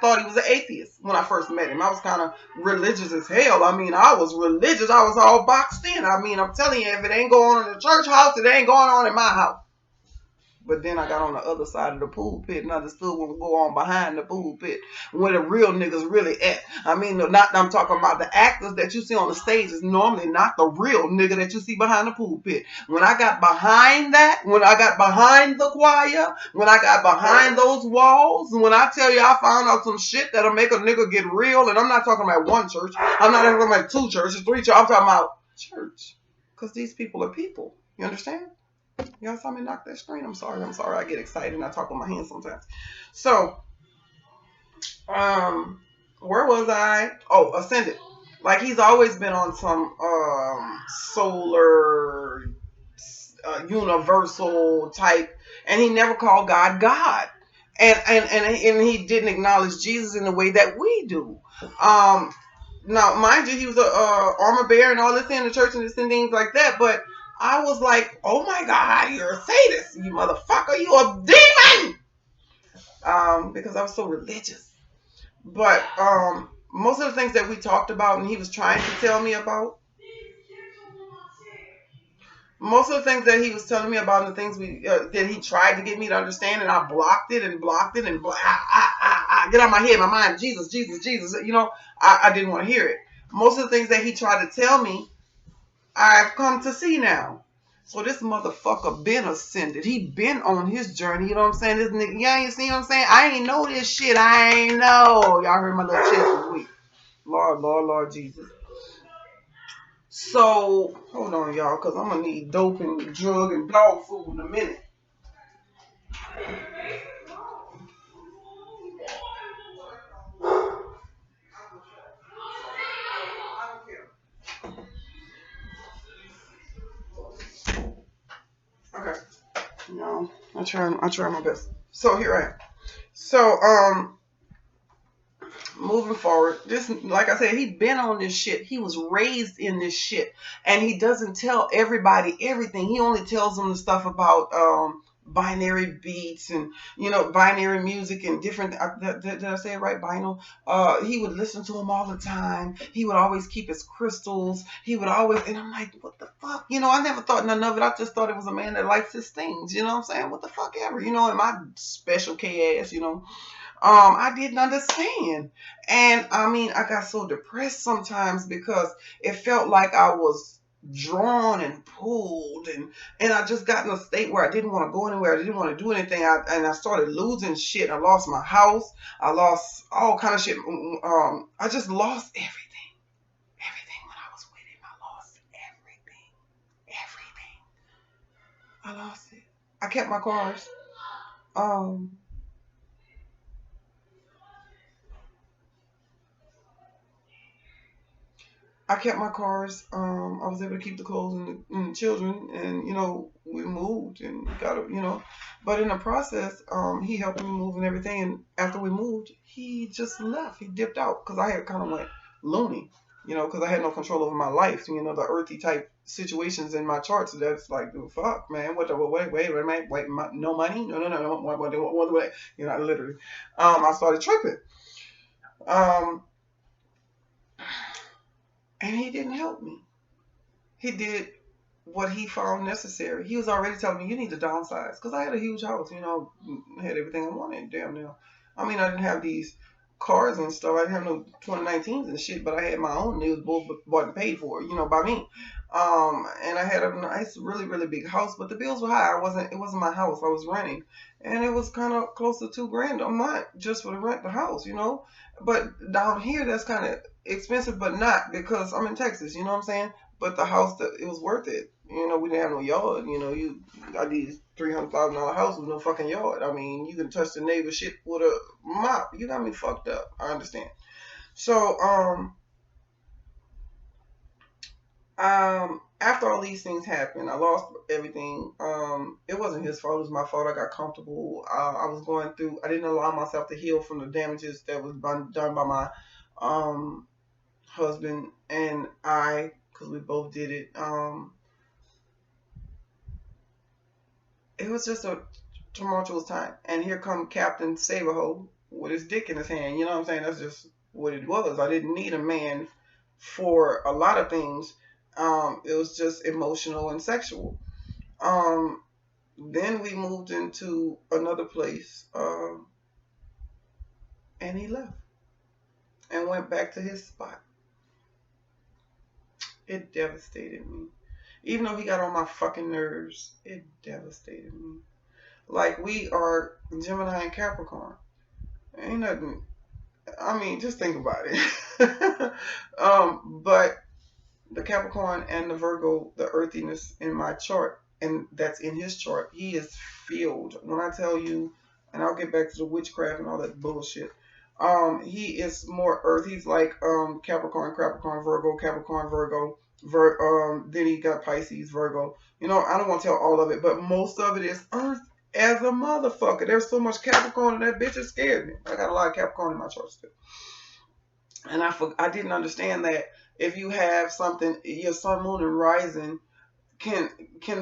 [SPEAKER 1] thought he was an atheist when I first met him. I was kind of religious as hell. I mean, I was religious. I was all boxed in. I mean, I'm telling you, if it ain't going on in the church house, it ain't going on in my house. But then I got on the other side of the pool pit and understood what would go on behind the pool pit, where the real niggas really at. I mean, I'm talking about the actors that you see on the stage is normally not the real nigga that you see behind the pool pit. When I got behind that, when I got behind the choir, when I got behind those walls, when I tell you I found out some shit that'll make a nigga get real, and I'm not talking about one church, I'm not talking about 2 churches, 3 churches, I'm talking about church. Because these people are people. You understand? Y'all saw me knock that screen. I'm sorry. I get excited and I talk with my hands sometimes. So, where was I? Oh, Ascendant. Like he's always been on some solar, universal type, and he never called God God. and he didn't acknowledge Jesus in the way that we do. Now, mind you, he was a armor bearer and all this in the church and this and things like that. But I was like, oh my God, you're a sadist, you motherfucker, you a demon. Because I was so religious. But most of the things that we talked about and he was trying to tell me about, most of the things that he was telling me about and the things that he tried to get me to understand, and I blocked it and get out of my head, my mind, Jesus, Jesus, Jesus. You know, I didn't want to hear it. Most of the things that he tried to tell me, I've come to see now. So this motherfucker been ascended. He been on his journey. You know what I'm saying? This nigga, yeah, you see what I'm saying? I ain't know this shit. I ain't know. Y'all heard my little chest this week. Lord Jesus. So, hold on, y'all, because I'm going to need dope and drug and dog food in a minute. Okay. No, I try my best. So, here I am. So, moving forward, this, like I said, he been on this shit. He was raised in this shit, and he doesn't tell everybody everything. He only tells them the stuff about binary beats and binary music and different. Did I say it right? Vinyl. He would listen to them all the time. He would always keep his crystals. He would always, and I'm like, what the fuck? I never thought none of it. I just thought it was a man that likes his things. You know what I'm saying? What the fuck ever? And my special K ass. I didn't understand. And I mean, I got so depressed sometimes because it felt like I was drawn and pulled, and I just got in a state where I didn't want to go anywhere. I didn't want to do anything. I started losing shit. I lost my house. I lost all kind of shit. I just lost everything. Everything when I was with him. I lost everything. Everything. I lost it. I kept my cars. I kept my cars. I was able to keep the clothes and the children, and we moved and got But in the process, he helped me move and everything. And after we moved, he just left. He dipped out because I had kind of went loony, because I had no control over my life. The earthy type situations in my charts. That's like, fuck, man. Wait, no money, no. What? Literally. I started tripping. And he didn't help me. He did what he found necessary. He was already telling me, you need to downsize. Because I had a huge house, I had everything I wanted, damn near. I mean, I didn't have these cars and stuff. I didn't have no 2019s and shit, but I had my own. It was both bought and paid for, by me. And I had a nice, really, really big house, but the bills were high. It wasn't my house. I was renting. And it was kind of close to $2,000 a month just for the rent the house, But down here, that's kind of expensive, but not, because I'm in Texas, you know what I'm saying? But the house, it was worth it. We didn't have no yard. You got these $300,000 house with no fucking yard. I mean, you can touch the neighbor shit with a mop. You got me fucked up. I understand. So, after all these things happened, I lost everything. It wasn't his fault. It was my fault. I got comfortable. I was going through. I didn't allow myself to heal from the damages that was done by my husband and I, because we both did it. It was just a tumultuous time. And here come Captain Saberho with his dick in his hand. You know what I'm saying? That's just what it was. I didn't need a man for a lot of things. It was just emotional and sexual. Then we moved into another place, and he left and went back to his spot. It devastated me. Even though he got on my fucking nerves, it devastated me. Like, we are Gemini and Capricorn. Ain't nothing. I mean, just think about it. But the Capricorn and the Virgo, the earthiness in my chart, and that's in his chart, he is filled. When I tell you, and I'll get back to the witchcraft and all that bullshit, he is more earth. He's like Capricorn, Virgo, Capricorn, Virgo. Then he got Pisces, Virgo. I don't want to tell all of it, but most of it is earth as a motherfucker. There's so much Capricorn and that bitch has scared me. I got a lot of Capricorn in my chart still. And I didn't understand that if you have something, your sun, moon, and rising can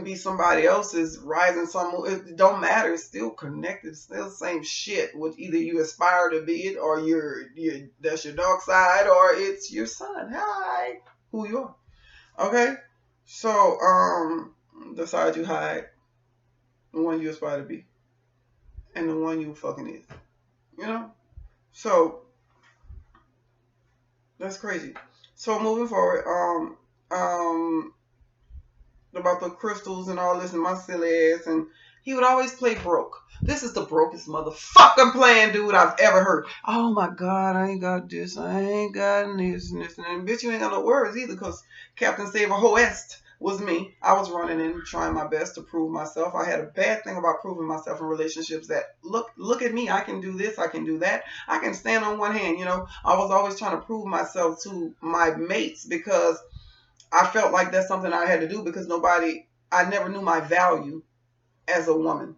[SPEAKER 1] be somebody else's rising sun, moon. It don't matter. It's still connected. It's still the same shit. With either you aspire to be it, or you're that's your dark side, or it's your sun. Hi, who you are. Okay, so the side you hide, the one you aspire to be, and the one you fucking is. You know, so that's crazy. So moving forward, about the crystals and all this and my silly ass, and he would always play broke. This is the brokest motherfucking playing dude I've ever heard. Oh my God, I ain't got this, I ain't got this and this, and bitch, you ain't got no words either, because Captain Save a Hoest was me. I was running and trying my best to prove myself. I had a bad thing about proving myself in relationships, that look at me, I can do this, I can do that, I can stand on one hand. I was always trying to prove myself to my mates, because I felt like that's something I had to do, because I never knew my value as a woman.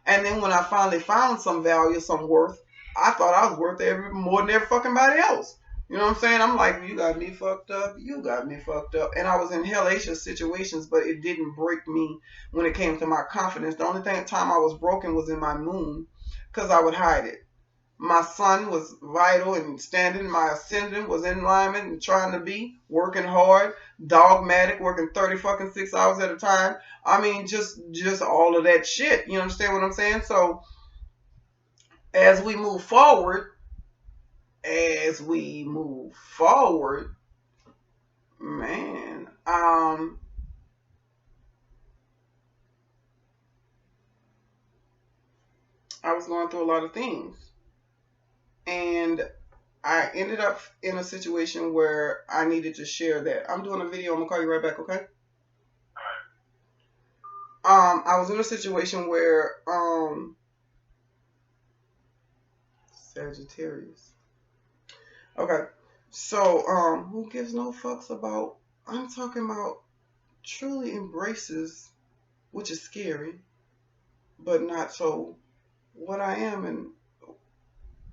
[SPEAKER 1] And then when I finally found some value, some worth, I thought I was worth more than every fucking body else. You know what I'm saying? I'm like, you got me fucked up. You got me fucked up. And I was in hellacious situations, but it didn't break me when it came to my confidence. The only time I was broken was in my moon, because I would hide it. My sun was vital and standing. My ascendant was in alignment and trying to be working hard, dogmatic, working 30 fucking 6 hours at a time. I mean, just all of that shit. You understand what I'm saying? So as we move forward, man, I was going through a lot of things, and I ended up in a situation where I needed to share that. I'm doing a video. I'm gonna call you right back, okay? I was in a situation where Sagittarius. Okay. So who gives no fucks about, I'm talking about truly embraces, which is scary, but not so what I am, and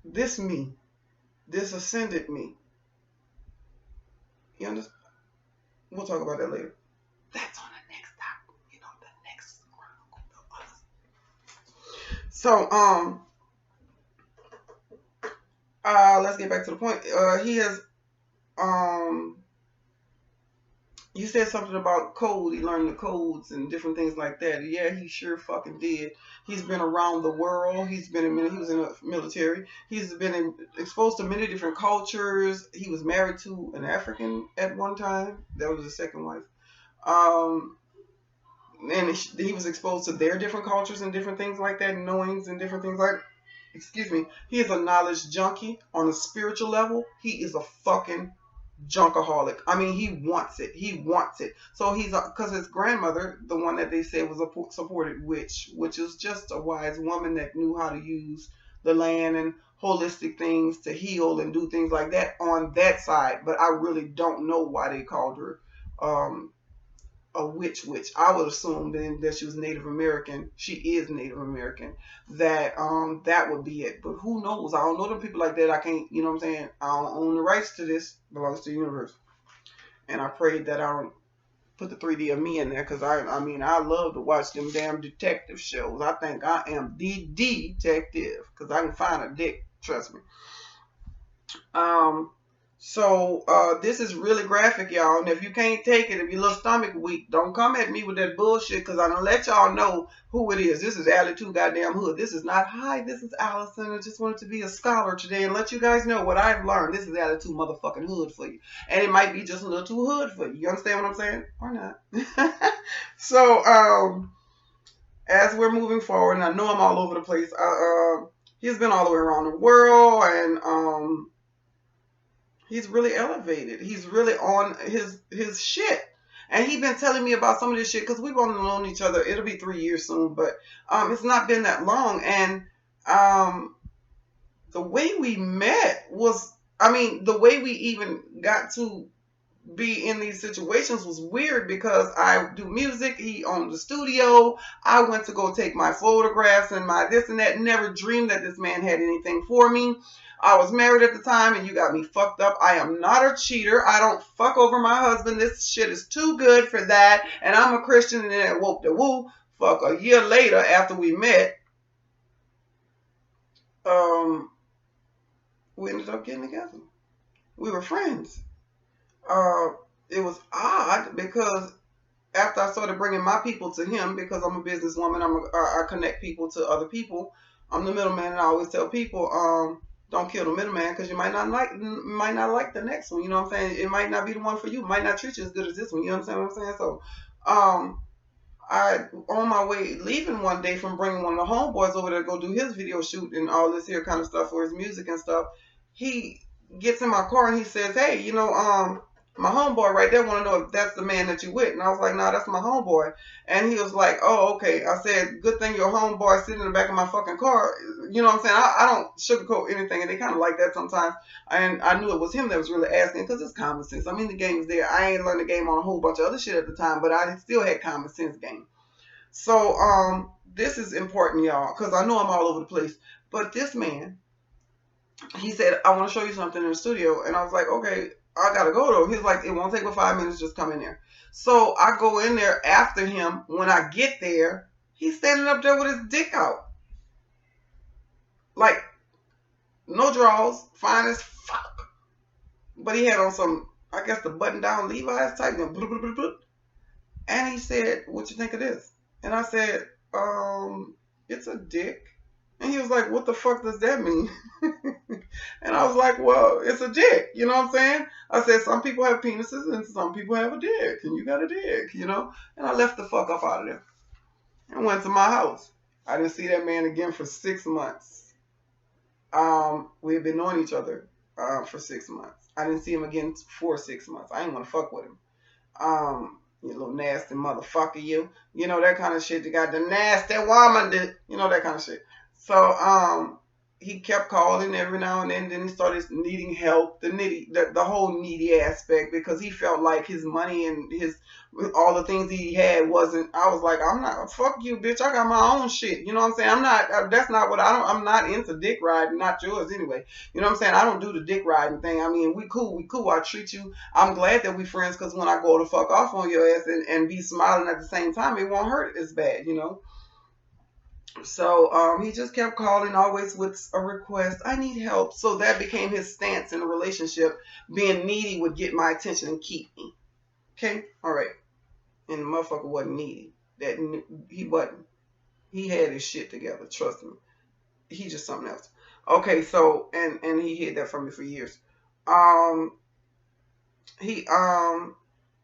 [SPEAKER 1] this me, this ascended me. You understand? We'll talk about that later. That's on the next topic, the next Chronicle. So let's get back to the point. He has you said something about code. He learned the codes and different things like that. Yeah, he sure fucking did. He's been around the world. He was in the military. He's been exposed to many different cultures. He was married to an African at one time. That was his second wife. And he was exposed to their different cultures and different things like that, knowings and different things like that. Excuse me. He is a knowledge junkie on a spiritual level. He is a fucking junkaholic. I mean, he wants it. So because his grandmother, the one that they said was a supported witch, which is just a wise woman that knew how to use the land and holistic things to heal and do things like that on that side. But I really don't know why they called her a witch. I would assume then that she was Native American. She is Native American. That would be it. But who knows? I don't know them people like that. I can't, you know what I'm saying? I don't own the rights to this. It belongs to the universe. And I prayed that I don't put the 3D of me in there, because I mean, I love to watch them damn detective shows. I think I am the detective, because I can find a dick. Trust me. So this is really graphic, y'all. And if you can't take it, if your little stomach weak, don't come at me with that bullshit, because I'm going to let y'all know who it is. This is Allie2Hood. This is not, hi, this is Allison. I just wanted to be a scholar today and let you guys know what I've learned. This is Allie2 motherfucking Hood for you. And it might be just a little too hood for you. You understand what I'm saying? Or not. So, as we're moving forward, and I know I'm all over the place, he's been all the way around the world, and he's really elevated. He's really on his shit. And he's been telling me about some of this shit, because we've only known each other. It'll be 3 years soon, but it's not been that long. And the way we met was, I mean, the way we even got to be in these situations was weird because I do music. He owned the studio. I went to go take my photographs and my this and that. Never dreamed that this man had anything for me. I was married at the time and you got me fucked up. I am not a cheater. I don't fuck over my husband. This shit is too good for that. And I'm a Christian and then whoop the woo. Fuck, a year later after we met, we ended up getting together. We were friends. Uh, it was odd because after I started bringing my people to him, because I'm a businesswoman, I connect people to other people. I'm the middleman, and I always tell people, don't kill the middleman because you might not like the next one. You know what I'm saying? It might not be the one for you. It might not treat you as good as this one. You understand what I'm saying? So, I on my way leaving one day from bringing one of the homeboys over there to go do his video shoot and all this here kind of stuff for his music and stuff. He gets in my car and he says, "Hey, my homeboy right there want to know if that's the man that you with." And I was like, "Nah, that's my homeboy." And he was like, "Oh, okay." I said, "Good thing your homeboy sitting in the back of my fucking car." You know what I'm saying? I don't sugarcoat anything, and they kind of like that sometimes. And I knew it was him that was really asking because it's common sense. I mean, the game is there. I ain't learned the game on a whole bunch of other shit at the time, but I still had common sense game. So this is important, y'all, because I know I'm all over the place. But this man, he said, "I want to show you something in the studio." And I was like, "Okay, I gotta go though." He's like, "It won't take but 5 minutes, just come in there." So I go in there after him. When I get there, he's standing up there with his dick out. Like, no drawers, fine as fuck. But he had on some, I guess, the button down Levi's type, and blah, blah, blah, blah. And he said, "What you think of this?" And I said, "It's a dick." And he was like, "What the fuck does that mean?" And I was like, "Well, it's a dick." You know what I'm saying? I said, "Some people have penises and some people have a dick. And you got a dick, you know?" And I left the fuck up out of there and went to my house. I didn't see that man again for 6 months. We had been knowing each other for 6 months. I didn't see him again for 6 months. I didn't want to fuck with him. You little nasty motherfucker, you. You know, that kind of shit. You got the nasty woman, you know, that kind of shit. So, he kept calling every now and then he started needing help, the whole needy aspect, because he felt like his money and all the things he had wasn't. I was like, "I'm not, fuck you, bitch. I got my own shit." You know what I'm saying? I'm not, that's not what I'm not into dick riding, not yours anyway. You know what I'm saying? I don't do the dick riding thing. I mean, we cool. I treat you, I'm glad that we friends, because when I go to fuck off on your ass and be smiling at the same time, it won't hurt as bad, you know? So he just kept calling, always with a request. "I need help." So that became his stance in the relationship. Being needy would get my attention and keep me. Okay, all right. And the motherfucker wasn't needy. He wasn't. He had his shit together. Trust me. He just something else. Okay, so and he hid that from me for years. Um, he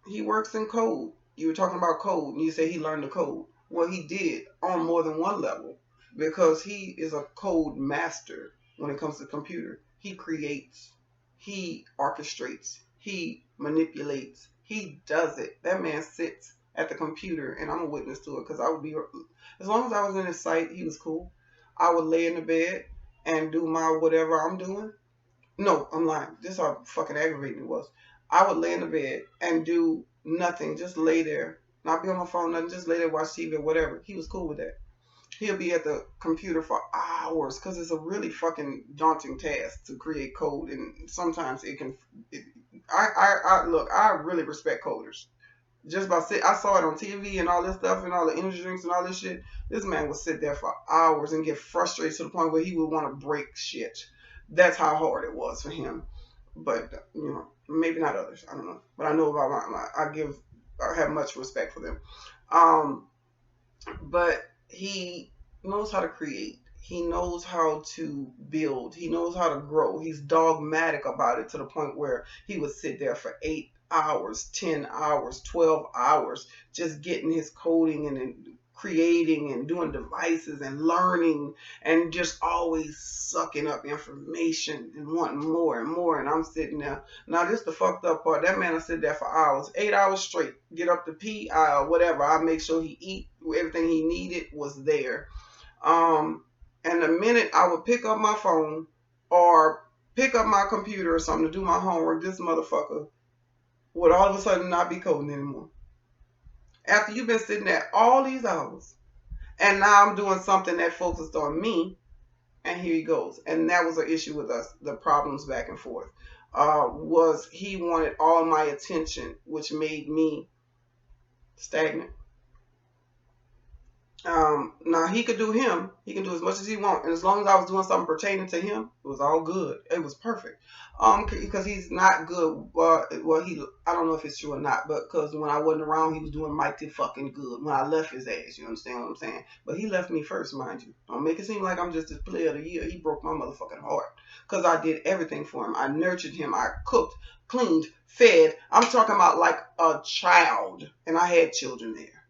[SPEAKER 1] he works in code. You were talking about code, and you say he learned the code. Well, he did on more than one level, because he is a code master when it comes to computer. He creates, he orchestrates, he manipulates, he does it. That man sits at the computer, and I'm a witness to it, because I would be, as long as I was in his sight, he was cool. I would lay in the bed and do my whatever I'm doing. No, I'm lying. This is how fucking aggravating it was. I would lay in the bed and do nothing, just lay there, not be on my phone, nothing, just lay there, watch TV or whatever. He was cool with that. He'll be at the computer for hours, because it's a really fucking daunting task to create code, and sometimes it can. Look, I really respect coders. Just by I saw it on TV and all this stuff and all the energy drinks and all this shit. This man would sit there for hours and get frustrated to the point where he would want to break shit. That's how hard it was for him. But maybe not others. I don't know. But I know about I have much respect for them. But he knows how to create. He knows how to build. He knows how to grow. He's dogmatic about it to the point where he would sit there for 8 hours, 10 hours, 12 hours, just getting his coding and creating and doing devices and learning, and just always sucking up information and wanting more and more. And I'm sitting there. Now, this the fucked up part. That man will sit there for hours, 8 hours straight, get up to pee, whatever. I make sure he eat. Everything he needed was there. And the minute I would pick up my phone or pick up my computer or something to do my homework, this motherfucker would all of a sudden not be coding anymore. After you've been sitting there all these hours, and now I'm doing something that focused on me, and here he goes. And that was an issue with us, the problems back and forth. Was he wanted all my attention, which made me stagnant. Now he could do him. He can do as much as he wants, and as long as I was doing something pertaining to him, it was all good. It was perfect. Because he's not good. Well, I don't know if it's true or not, but because when I wasn't around, he was doing mighty fucking good. When I left his ass, you understand what I'm saying? But he left me first, mind you. Don't make it seem like I'm just his player of the year. He broke my motherfucking heart because I did everything for him. I nurtured him. I cooked, cleaned, fed. I'm talking about like a child, and I had children there.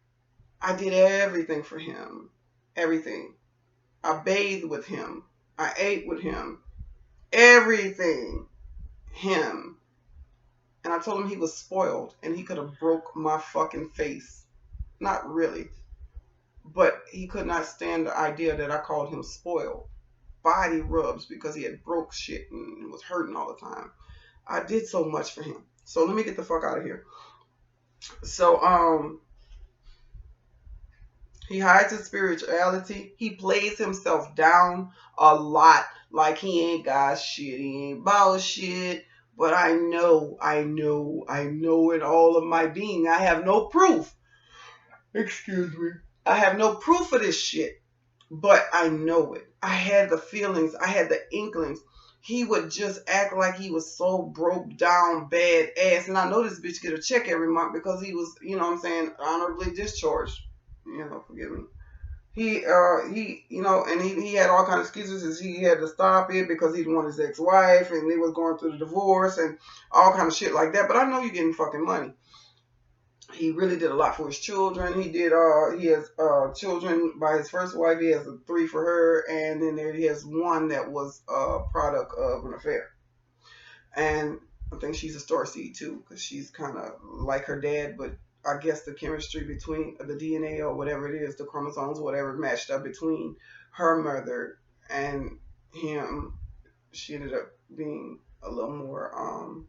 [SPEAKER 1] I did everything for him. Everything. I bathed with him. I ate with him. Everything. Him. And I told him he was spoiled and he could have broke my fucking face. Not really. But he could not stand the idea that I called him spoiled. Body rubs because he had broke shit and was hurting all the time. I did so much for him. So let me get the fuck out of here. So, he hides his spirituality. He plays himself down a lot. Like he ain't got shit. He ain't about shit. But I know in all of my being. I have no proof. Excuse me. I have no proof of this shit. But I know it. I had the feelings. I had the inklings. He would just act like he was so broke down, bad ass. And I know this bitch get a check every month because he was, you know what I'm saying, honorably discharged. Forgive me. He and he had all kinds of excuses. He had to stop it because he didn't want his ex-wife, and they was going through the divorce and all kind of shit like that. But I know you're getting fucking money. He really did a lot for his children. He has children by his first wife. He has 3 for her, and then he has 1 that was a product of an affair. And I think she's a starseed too, because she's kind of like her dad, but I guess the chemistry between the DNA or whatever it is, the chromosomes, whatever matched up between her mother and him. She ended up being a little more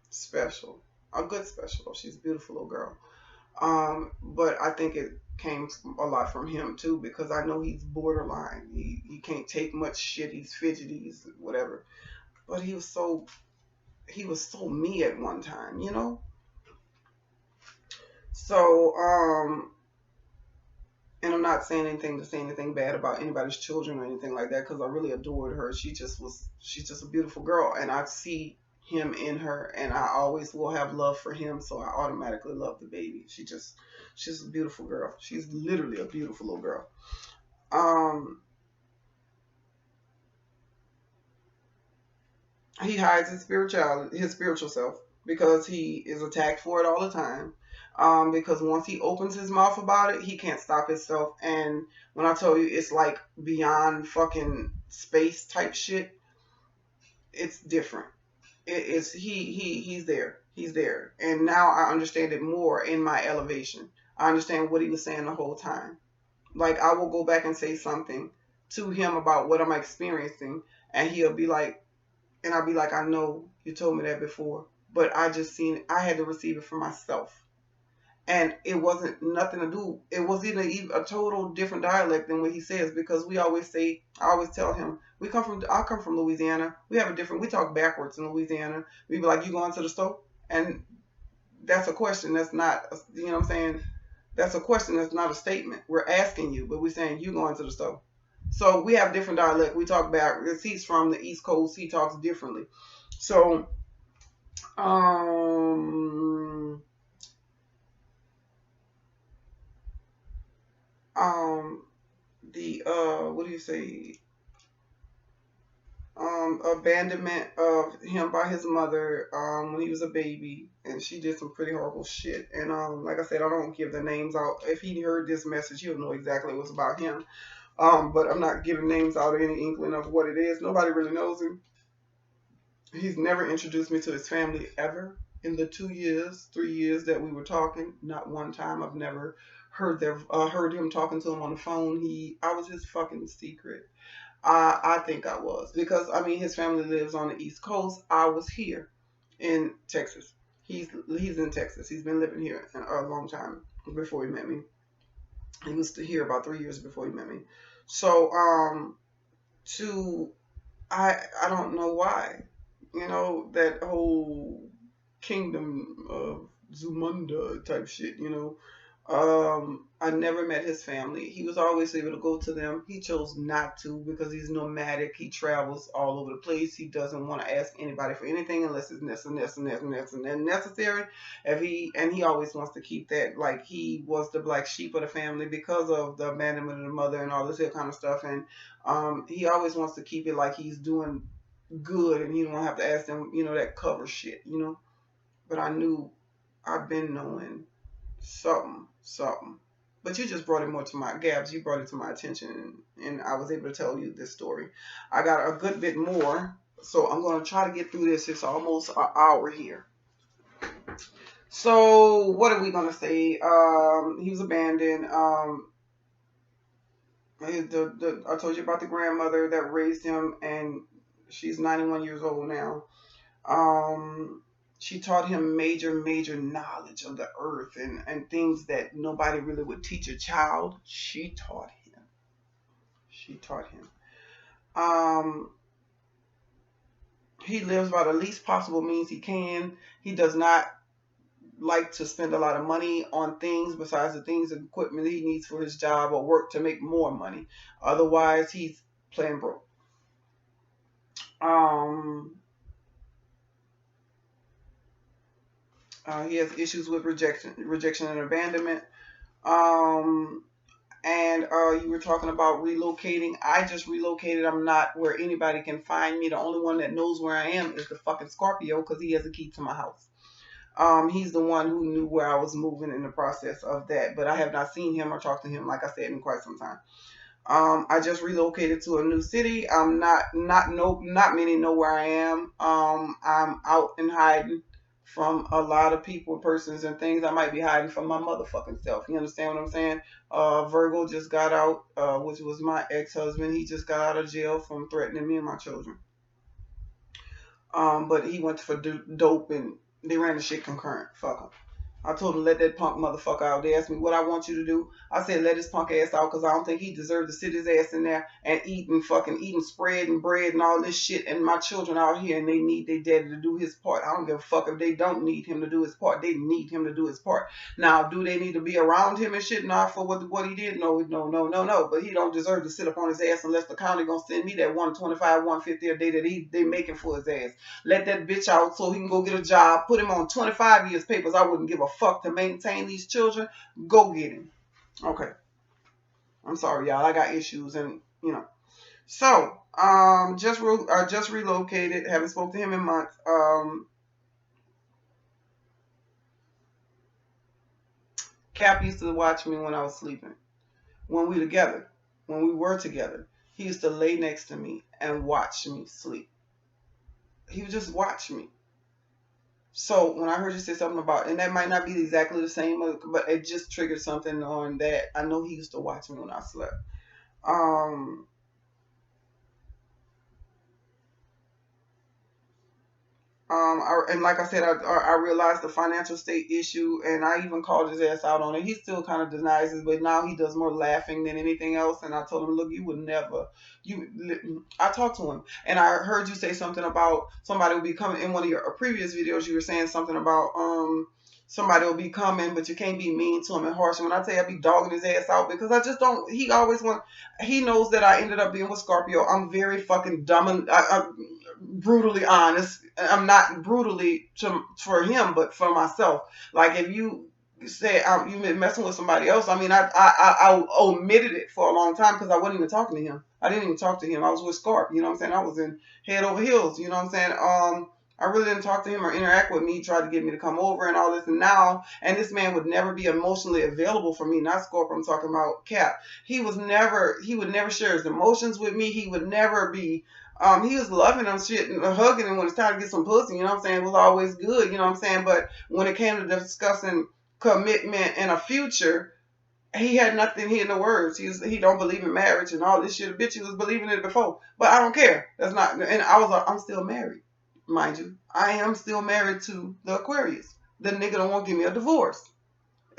[SPEAKER 1] special, a good special. She's a beautiful little girl. But I think it came a lot from him too, because I know he's borderline. He can't take much shit. He's fidgety, he's whatever. But he was so me at one time, you know. So, and I'm not saying anything to say anything bad about anybody's children or anything like that, because I really adored her. She's just a beautiful girl, and I see him in her, and I always will have love for him, so I automatically love the baby. She's a beautiful girl. She's literally a beautiful little girl. He hides his spiritual self, because he is attacked for it all the time. Because once he opens his mouth about it, he can't stop himself. And when I tell you it's like beyond fucking space type shit, it's different. He's there. He's there. And now I understand it more in my elevation. I understand what he was saying the whole time. Like, I will go back and say something to him about what I'm experiencing, and he'll be like, and I'll be like, I know you told me that before, but I had to receive it for myself. And it wasn't nothing to do. It was even a total different dialect than what he says, because I always tell him, I come from Louisiana. We talk backwards in Louisiana. We be like, you going to the store? And that's a question. That's not, you know what I'm saying? That's a question. That's not a statement. We're asking you, but we're saying you going to the store. So we have different dialect. We talk backwards. He's from the East Coast. He talks differently. So, what do you say? Abandonment of him by his mother when he was a baby, and she did some pretty horrible shit. And like I said, I don't give the names out. If he heard this message, he'll know exactly what's about him. But I'm not giving names out or any inkling of what it is. Nobody really knows him. He's never introduced me to his family ever. In the 3 years that we were talking, not one time I've never heard him talking to him on the phone. I was his fucking secret. I think I was, because I mean his family lives on the East Coast. I was here in Texas, He's in Texas. He's been living here a long time before he met me. He was here about 3 years before he met me. So to I don't know why, that whole kingdom of Zumunda type shit, I never met his family. He was always able to go to them. He chose not to because he's nomadic. He travels all over the place. He doesn't want to ask anybody for anything unless it's necessary. He always wants to keep that, like he was the black sheep of the family because of the abandonment of the mother and all this kind of stuff. And he always wants to keep it like he's doing good and he don't have to ask them, that cover shit, But I've been knowing something. But you just brought it more to my Gabs. You brought it to my attention, and I was able to tell you this story. I got a good bit more, so I'm going to try to get through this. It's almost an hour here. So what are we going to say? He was abandoned. I told you about the grandmother that raised him, and she's 91 years old now. She taught him major knowledge of the earth and things that nobody really would teach a child. She taught him. He lives by the least possible means he can. He does not like to spend a lot of money on things besides the things and equipment he needs for his job or work to make more money. Otherwise, he's playing broke. He has issues with rejection and abandonment. And you were talking about relocating. I just relocated. I'm not where anybody can find me. The only one that knows where I am is the fucking Scorpio because he has a key to my house. He's the one who knew where I was moving in the process of that, but I have not seen him or talked to him, like I said, in quite some time. I just relocated to a new city. Not many know where I am. I'm out and hiding from a lot of people, persons, and things. I might be hiding from my motherfucking self. You understand what I'm saying? Virgo just got out, which was my ex-husband. He just got out of jail from threatening me and my children. But he went for dope and they ran the shit concurrent. Fuck him. I told him, let that punk motherfucker out. They asked me what I want you to do. I said, let his punk ass out because I don't think he deserved to sit his ass in there and eating spread and bread and all this shit. And my children out here and they need their daddy to do his part. I don't give a fuck if they don't need him to do his part. They need him to do his part. Now, do they need to be around him and shit? Not for what he did? No. But he don't deserve to sit up on his ass unless the county gonna send me that 125, 150 a day that they making for his ass. Let that bitch out so he can go get a job. Put him on 25 years papers. I wouldn't give a fuck to maintain these children. Go get him. Okay. I'm sorry, y'all. I got issues and, So, just relocated. Haven't spoken to him in months. Cap used to watch me when I was sleeping. When we were together, he used to lay next to me and watch me sleep. He would just watch me. So when I heard you say something about, and that might not be exactly the same, but it just triggered something on that. I know he used to watch me when I slept. And like I said, I realized the financial state issue, and I even called his ass out on it. He still kind of denies it, but now he does more laughing than anything else. And I told him, look, you would never. I talked to him, and I heard you say something about somebody will be coming in one of your previous videos. You were saying something about somebody will be coming, but you can't be mean to him and harsh. And when I tell you I be dogging his ass out because I just don't. He knows that I ended up being with Scorpio. I'm very fucking dumb and I'm brutally honest. I'm not brutally for him, but for myself. Like if you say you messing with somebody else, I mean, I omitted it for a long time because I wasn't even talking to him. I didn't even talk to him. I was with Scorp. You know what I'm saying? I was in head over heels. You know what I'm saying? I really didn't talk to him or interact with me. He tried to get me to come over and all this. And this man would never be emotionally available for me. Not Scorp. I'm talking about Cap. He would never share his emotions with me. He would never be. He was loving him shit and hugging him when it's time to get some pussy, you know what I'm saying? It was always good, you know what I'm saying? But when it came to discussing commitment and a future, he had nothing here in the words. He don't believe in marriage and all this shit. Bitch, he was believing it before. But I don't care. That's not, and I'm still married. mind you, I am still married to the Aquarius. The nigga don't want to give me a divorce.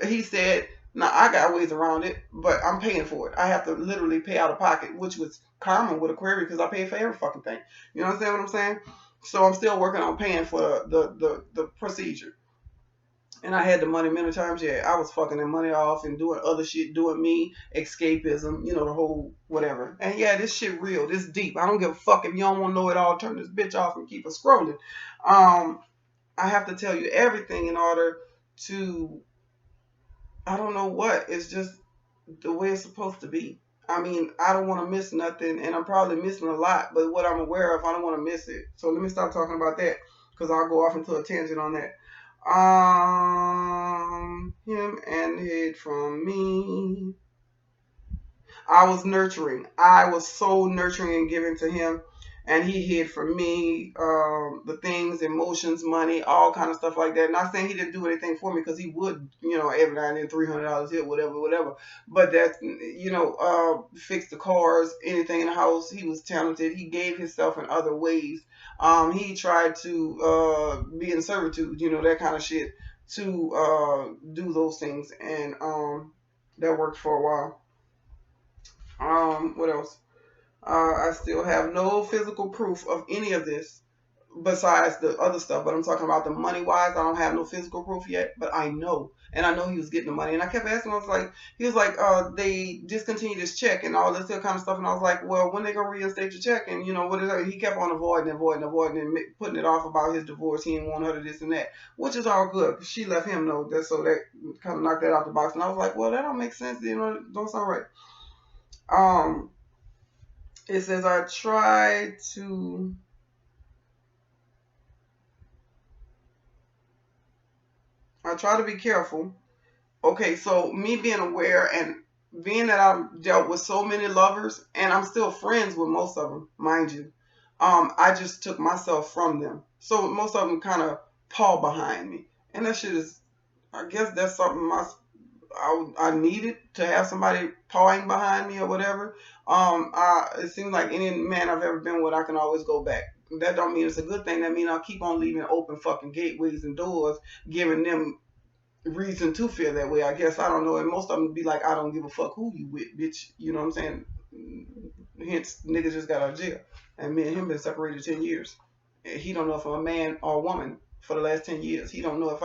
[SPEAKER 1] He said, now I got ways around it, but I'm paying for it. I have to literally pay out of pocket, which was common with Aquarius because I pay for every fucking thing. You understand what I'm saying? So I'm still working on paying for the procedure. And I had the money many times. Yeah, I was fucking that money off and doing other shit, doing me, escapism, you know, the whole whatever. And yeah, this shit real. This deep. I don't give a fuck if you don't want to know it all. Turn this bitch off and keep it scrolling. I have to tell you everything in order to, I don't know what. It's just the way it's supposed to be. I mean, I don't want to miss nothing, and I'm probably missing a lot, but what I'm aware of, I don't want to miss it. So let me stop talking about that, because I'll go off into a tangent on that. Him and hid from me. I was nurturing. I was so nurturing and giving to him, and he hid from me the things, emotions, money, all kind of stuff like that. Not saying he didn't do anything for me, because he would, you know, every now and then $300 here, whatever. But that's, you know, fix the cars, anything in the house. He was talented. He gave himself in other ways. He tried to be in servitude, you know, that kind of shit, to do those things, and that worked for a while. What else? I still have no physical proof of any of this besides the other stuff, but I'm talking about the money wise. I don't have no physical proof yet, but I know. And I know he was getting the money. And I kept asking him, he was like, they discontinued his check and all this other kind of stuff. And I was like, well, when they going to reinstate your check? And, you know, what is that? He kept on avoiding and putting it off about his divorce. He didn't want her to this and that, which is all good. She let him know that, so that kind of knocked that out the box. And I was like, well, that don't make sense. You know, it don't sound right. It says, I try to be careful. Okay, so me being aware and being that I've dealt with so many lovers, and I'm still friends with most of them, mind you. I just took myself from them. So most of them kind of paw behind me. And that shit is, I guess that's something I needed, to have somebody pawing behind me or whatever. It seems like any man I've ever been with, I can always go back. That don't mean it's a good thing. That means I'll keep on leaving open fucking gateways and doors, giving them reason to feel that way, I guess. I don't know. And most of them be like, I don't give a fuck who you with, bitch. You know what I'm saying? Hence, nigga just got out of jail. And me and him been separated 10 years. He don't know if I'm a man or a woman for the last 10 years. He don't know if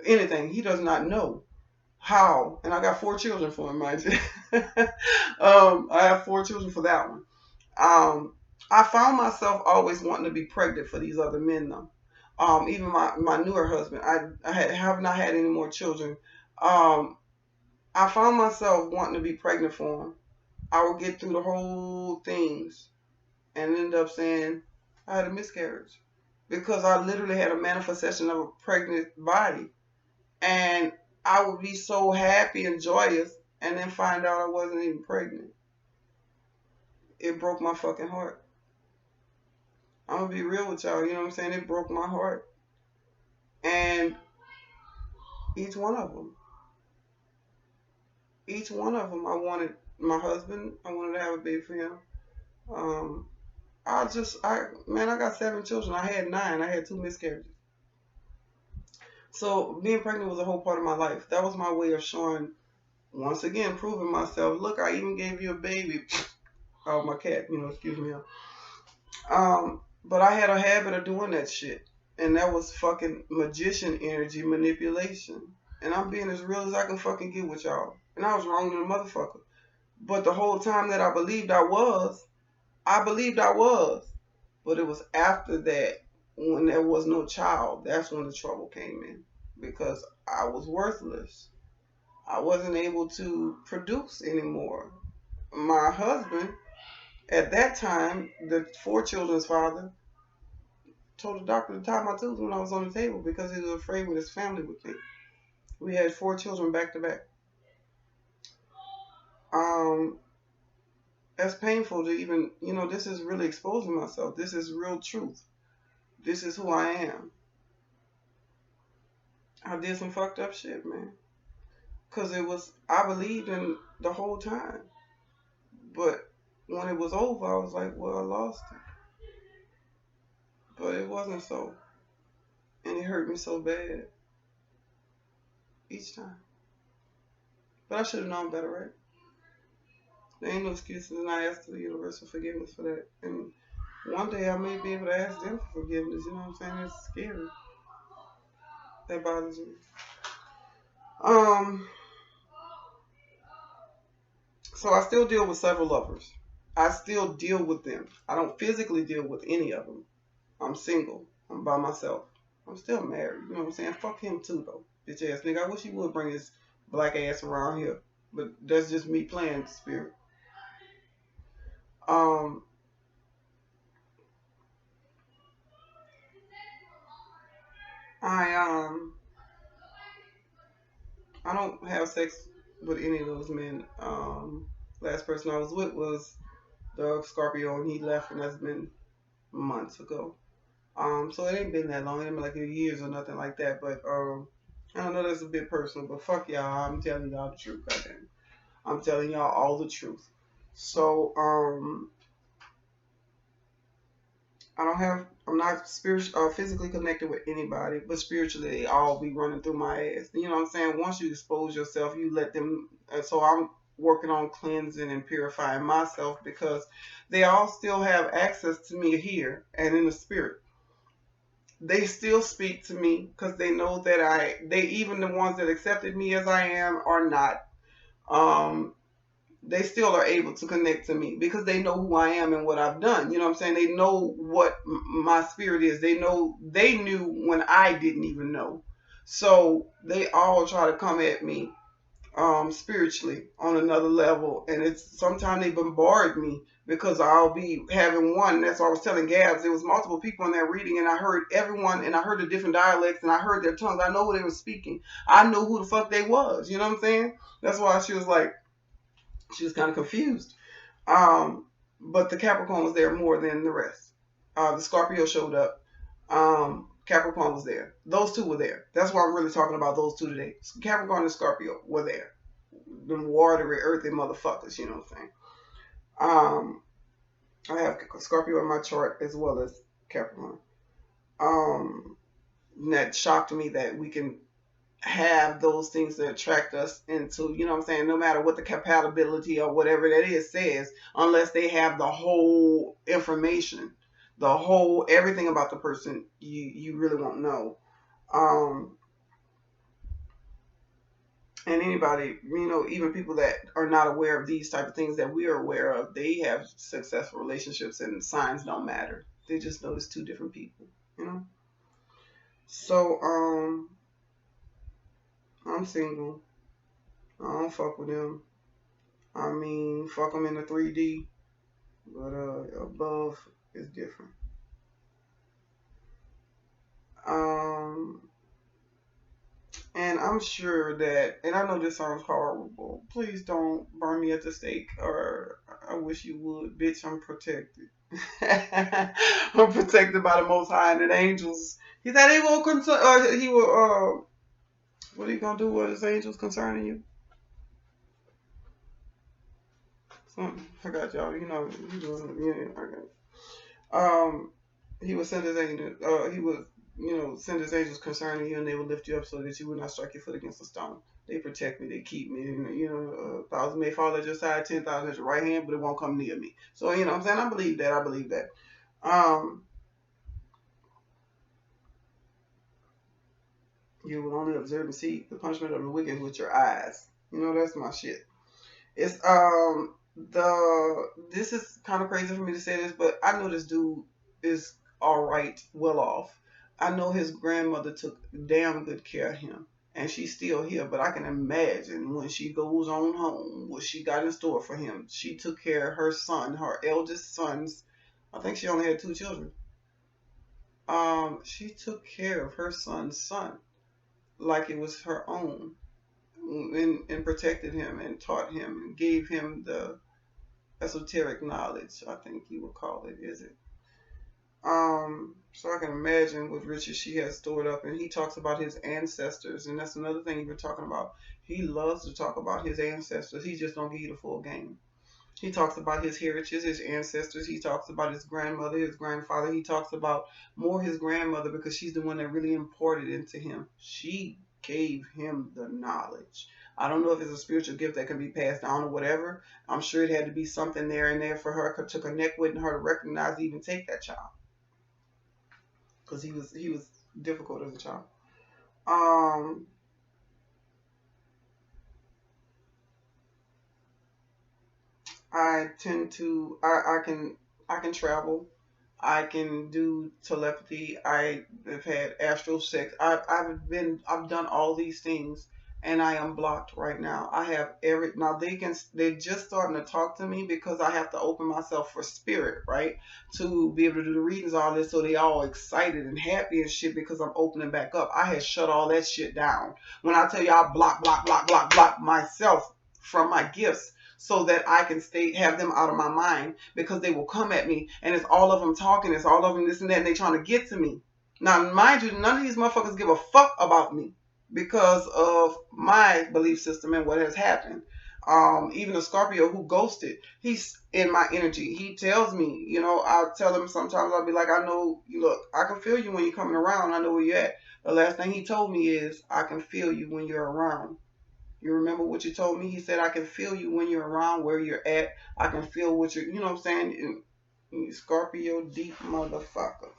[SPEAKER 1] anything. He does not know how. And I got 4 children for him, mind you. I have 4 children for that one. I found myself always wanting to be pregnant for these other men, though. Even my newer husband, I have not had any more children. I found myself wanting to be pregnant for him. I would get through the whole things and end up saying I had a miscarriage, because I literally had a manifestation of a pregnant body, and I would be so happy and joyous, and then find out I wasn't even pregnant. It broke my fucking heart. I'm gonna be real with y'all, you know what I'm saying? It broke my heart. And each one of them, I wanted my husband, I wanted to have a baby for him. I got 7 children. I had 9. I had 2 miscarriages. So being pregnant was a whole part of my life. That was my way of showing, once again, proving myself. Look, I even gave you a baby. Oh, my cat, you know, excuse me. But I had a habit of doing that shit. And that was fucking magician energy manipulation. And I'm being as real as I can fucking get with y'all. And I was wrong than a motherfucker. But the whole time that I believed I was. But it was after that, when there was no child, that's when the trouble came in. Because I was worthless. I wasn't able to produce anymore. My husband, at that time, the 4 children's father, told the doctor to tie my tooth when I was on the table, because he was afraid what his family would think. We had 4 children back to back. That's painful to even, you know, this is really exposing myself. This is real truth. This is who I am. I did some fucked up shit, man. Because I believed in the whole time. But when it was over, I was like, well, I lost it. But it wasn't so. And it hurt me so bad each time. But I should have known better, right? There ain't no excuses, and I ask the universe for forgiveness for that. And one day I may be able to ask them for forgiveness. You know what I'm saying? It's scary. That bothers me. Um, so I still deal with several lovers. I still deal with them. I don't physically deal with any of them. I'm single. I'm by myself. I'm still married. You know what I'm saying? Fuck him too, though. Bitch ass nigga. I wish he would bring his black ass around here. But that's just me playing spirit. Um, I I don't have sex with any of those men. Last person I was with was the Scorpio, and he left, and that's been months ago. So it ain't been that long. It ain't been like years or nothing like that. But I don't know, that's a bit personal. But fuck y'all, I'm telling y'all the truth. Goddamn, I'm telling y'all all the truth. So I'm not physically connected with anybody, but spiritually they all be running through my ass. You know what I'm saying? Once you expose yourself, you let them. So I'm working on cleansing and purifying myself because they all still have access to me here and in the spirit. They still speak to me because they know that they even the ones that accepted me as I am are not. Um, they still are able to connect to me because they know who I am and what I've done. You know what I'm saying? They know what my spirit is. They knew when I didn't even know. So they all try to come at me spiritually on another level. And it's sometimes they bombard me because I'll be having one. That's what I was telling Gabs. There was multiple people in there reading, and I heard everyone, and I heard the different dialects, and I heard their tongues. I know who they were speaking. I knew who the fuck they was. You know what I'm saying? That's why she was kind of confused. But the Capricorn was there more than the rest. The Scorpio showed up. Capricorn was there. Those two were there. That's why I'm really talking about those two today. Capricorn and Scorpio were there. Them watery, earthy motherfuckers, you know what I'm saying? I have Scorpio in my chart as well as Capricorn. That shocked me that we can have those things that attract us into, you know what I'm saying, no matter what the compatibility or whatever that is says, unless they have the whole information, the whole everything about the person, you really won't know. And anybody, you know, even people that are not aware of these type of things that we are aware of, they have successful relationships and signs don't matter. They just know it's two different people, you know. So I'm single. I don't fuck with them. I mean, fuck them in the 3D, but above is different. And I'm sure that, and I know this sounds horrible. Please don't burn me at the stake, or I wish you would, bitch. I'm protected. I'm protected by the Most High and the angels. He said he will he will. What are you gonna do with his angels concerning you? Something. I got y'all. You know, he doesn't. Yeah, I got. He would send his angel. He would, you know, send his angels concerning you, and they would lift you up so that you would not strike your foot against a stone. They protect me. They keep me. You know, 1,000 may fall at your side, 10,000 at your right hand, but it won't come near me. So you know, what I'm saying, I believe that. I believe that. Um, you will only observe and see the punishment of the wicked with your eyes. You know, that's my shit. It's this is kind of crazy for me to say this, but I know this dude is all right, well off. I know his grandmother took damn good care of him, and she's still here. But I can imagine when she goes on home, what she got in store for him. She took care of her son, her eldest sons. I think she only had 2 children. She took care of her son's son like it was her own, and protected him and taught him and gave him the esoteric knowledge, I think you would call it, is it? So I can imagine what riches she has stored up, and he talks about his ancestors, and that's another thing you've been talking about. He loves to talk about his ancestors. He just don't give you the full game. He talks about his heritage, his ancestors. He talks about his grandmother, his grandfather. He talks about more his grandmother because she's the one that really imparted into him. She gave him the knowledge. I don't know if it's a spiritual gift that can be passed down or whatever. I'm sure it had to be something there and there for her to connect with and her to recognize, even take that child, because he was difficult as a child. Um, I tend to I can travel. I can do telepathy. I have had astral sex. I've done all these things, and I am blocked right now. I have every now they're just starting to talk to me because I have to open myself for spirit, right? To be able to do the readings, all this, so they all excited and happy and shit because I'm opening back up. I had shut all that shit down. When I tell you I block myself from my gifts so that I can have them out of my mind, because they will come at me and it's all of them talking, it's all of them this and that, and they trying to get to me. Now, mind you, none of these motherfuckers give a fuck about me because of my belief system and what has happened. Even a Scorpio who ghosted, he's in my energy. He tells me, I'll tell him sometimes, I'll be like, I know, look, I can feel you when you're coming around. I know where you're at. The last thing he told me is, I can feel you when you're around. You remember what you told me? He said, I can feel you when you're around, where you're at. I can feel what you're, you know what I'm saying? Scorpio deep motherfucker.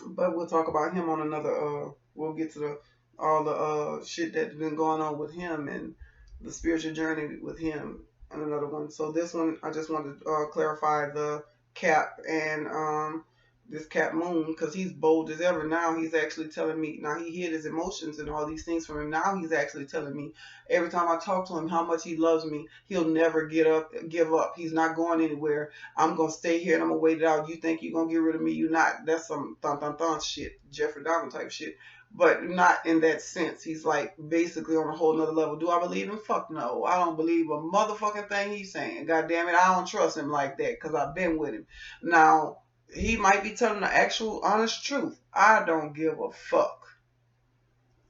[SPEAKER 1] But we'll talk about him on another, we'll get to all the shit that's been going on with him and the spiritual journey with him on another one. So this one, I just wanted to clarify the Cap and this Cap Moon, because he's bold as ever. Now he's actually telling me, now he hid his emotions and all these things from him. Now he's actually telling me every time I talk to him how much he loves me. He'll never give up. He's not going anywhere. I'm going to stay here and I'm going to wait it out. You think you're going to get rid of me? You're not. That's some thun shit, Jeffrey Dahmer type shit. But not in that sense. He's like basically on a whole nother level. Do I believe him? Fuck no. I don't believe a motherfucking thing he's saying. God damn it, I don't trust him like that because I've been with him. Now, he might be telling the actual honest truth. I don't give a fuck.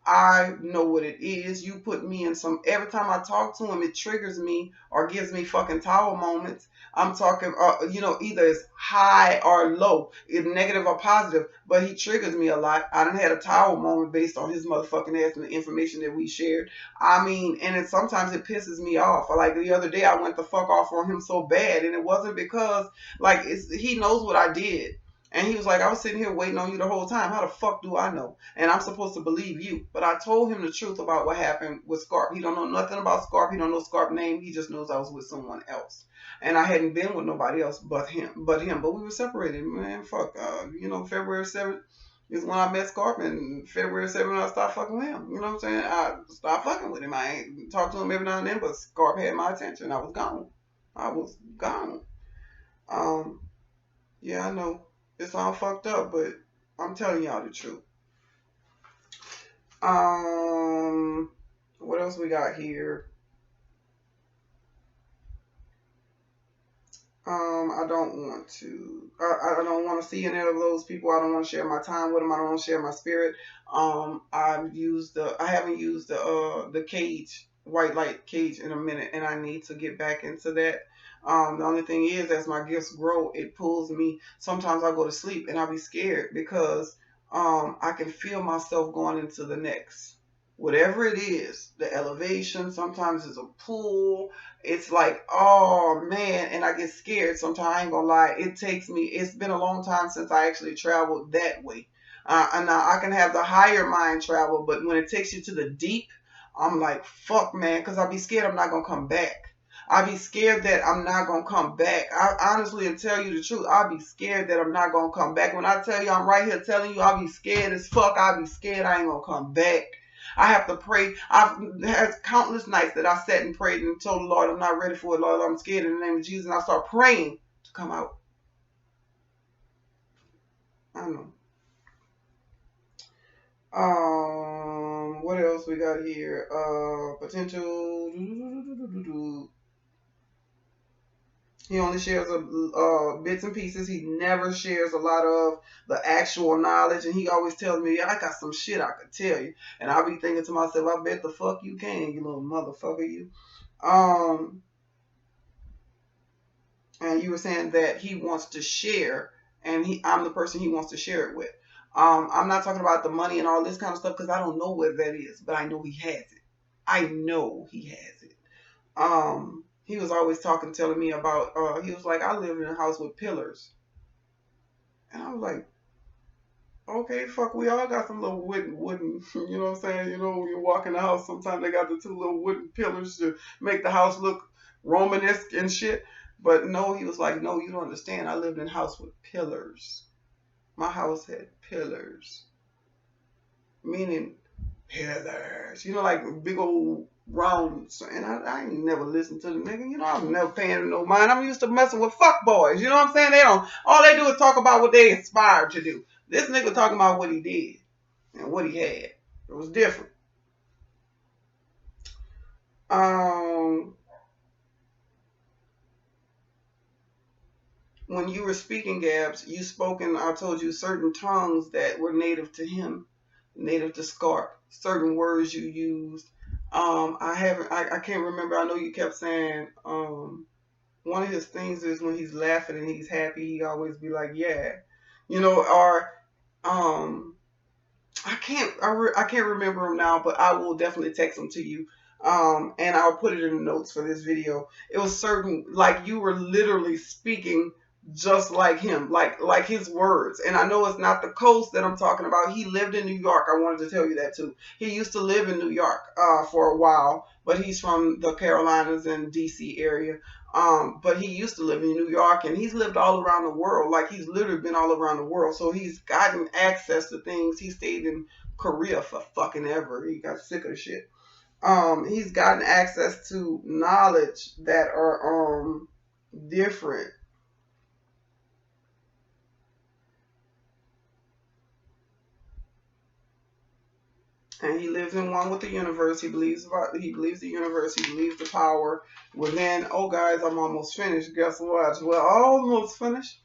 [SPEAKER 1] I know what it is. You put me in some, every time I talk to him, it triggers me or gives me fucking tower moments. I'm talking, either it's high or low, it's negative or positive, but he triggers me a lot. I done had a tower moment based on his motherfucking ass and the information that we shared. I mean, and sometimes it pisses me off. Like the other day, I went the fuck off on him so bad, and it wasn't because, like, he knows what I did. And he was like, I was sitting here waiting on you the whole time. How the fuck do I know? And I'm supposed to believe you. But I told him the truth about what happened with Scarp. He don't know nothing about Scarp. He don't know Scarp's name. He just knows I was with someone else. And I hadn't been with nobody else but him. But we were separated, man. Fuck. February 7th is when I met Scarp. And February 7th, I stopped fucking with him. You know what I'm saying? I stopped fucking with him. I ain't talked to him every now and then, but Scarp had my attention. I was gone. Yeah, I know. It's all fucked up, but I'm telling y'all the truth. What else we got here? I don't want to. I don't want to see any of those people. I don't want to share my time with them. I don't want to share my spirit. I haven't used the cage, white light cage in a minute, and I need to get back into that. The only thing is, as my gifts grow, it pulls me. Sometimes I go to sleep and I'll be scared because I can feel myself going into the next. Whatever it is, the elevation, sometimes it's a pool. It's like, oh man, and I get scared sometimes. I ain't gonna lie. It's been a long time since I actually traveled that way. And now I can have the higher mind travel, but when it takes you to the deep, I'm like, fuck man, because I'll be scared I'm not gonna come back. I'll be scared that I'm not going to come back. I honestly, and tell you the truth, I'll be scared that I'm not going to come back. When I tell you I'm right here telling you I'll be scared as fuck, I'll be scared I ain't going to come back. I have to pray. I've had countless nights that I sat and prayed and told the Lord, I'm not ready for it, Lord. I'm scared in the name of Jesus. And I start praying to come out. I know. What else we got here? Potential. He only shares bits and pieces. He never shares a lot of the actual knowledge. And he always tells me, I got some shit I could tell you. And I'll be thinking to myself, I bet the fuck you can, you little motherfucker, you. And you were saying that he wants to share, and I'm the person he wants to share it with. I'm not talking about the money and all this kind of stuff because I don't know where that is, but I know he has it. I know he has it. He was always telling me about. He was like, I live in a house with pillars, and I was like, okay, fuck, we all got some little wooden, you know what I'm saying? You know, when you walk in the house, sometimes they got the two little wooden pillars to make the house look Romanesque and shit. But no, he was like, no, you don't understand. I lived in a house with pillars. My house had pillars, meaning pillars. You know, like big old round. And I ain't never listened to the nigga. You know, I'm never paying him no mind. I'm used to messing with fuck boys. You know what I'm saying? They don't. All they do is talk about what they aspire to do. This nigga talking about what he did and what he had. It was different. When you were speaking, Gabs, you spoke in, I told you, certain tongues that were native to him, native to Scarp, certain words you used. I can't remember. I know you kept saying, one of his things is when he's laughing and he's happy, he always be like, yeah, you know, or, I can't remember them now, but I will definitely text them to you. And I'll put it in the notes for this video. It was certain, like you were literally speaking just like him, like his words. And I know it's not the coast that I'm talking about. He lived in New York. I wanted to tell you that too. He used to live in New York for a while, but he's from the Carolinas and DC area. But he used to live in New York, and he's lived all around the world. Like he's literally been all around the world. So he's gotten access to things. He stayed in Korea for fucking ever. He got sick of the shit. He's gotten access to knowledge that are different. And he lives in one with the universe. He believes the universe. He believes the power within. Oh, guys, I'm almost finished. Guess what? Well, almost finished.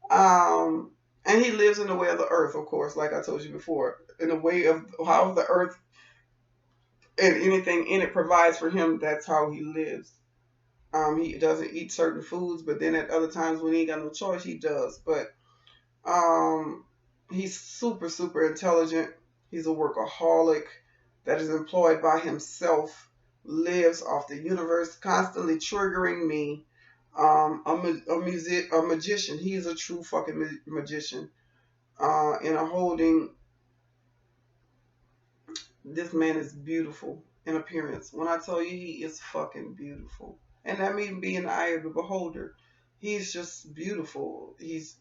[SPEAKER 1] And he lives in the way of the earth, of course, like I told you before, in the way of how the earth and anything in it provides for him. That's how he lives. He doesn't eat certain foods, but then at other times when he ain't got no choice, he does. But he's super, super intelligent. He's a workaholic that is employed by himself, lives off the universe, constantly triggering me. A magician. He is a true fucking magician. In a holding. This man is beautiful in appearance. When I tell you he is fucking beautiful. And that means be in the eye of the beholder. He's just beautiful. He's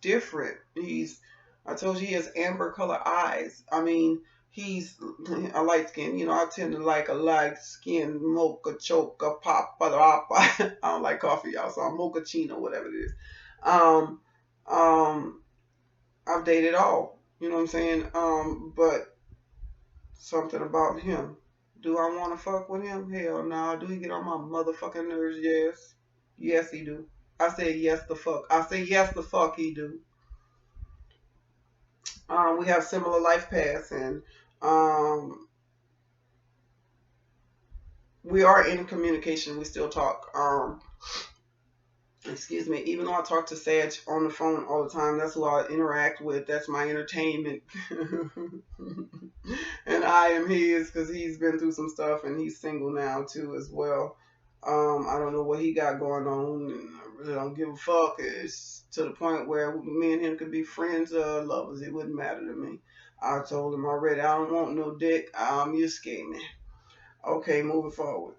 [SPEAKER 1] different. I told you he has amber color eyes. I mean, he's a light skin. You know, I tend to like a light skin mocha choca pop. I don't like coffee, y'all, so I'm mochaccino, whatever it is. I've dated all. You know what I'm saying? But something about him. Do I want to fuck with him? Hell no. Do he get on my motherfucking nerves? Yes. Yes, he do. I say yes the fuck. I say yes the fuck he do. We have similar life paths, and we are in communication. We still talk. Excuse me, even though I talk to Sag on the phone all the time, that's who I interact with. That's my entertainment. And I am his because he's been through some stuff and he's single now too as well. I don't know what he got going on, and I really don't give a fuck. It's to the point where me and him could be friends or lovers. It wouldn't matter to me. I told him already, I don't want no dick. You scared me. Okay, moving forward.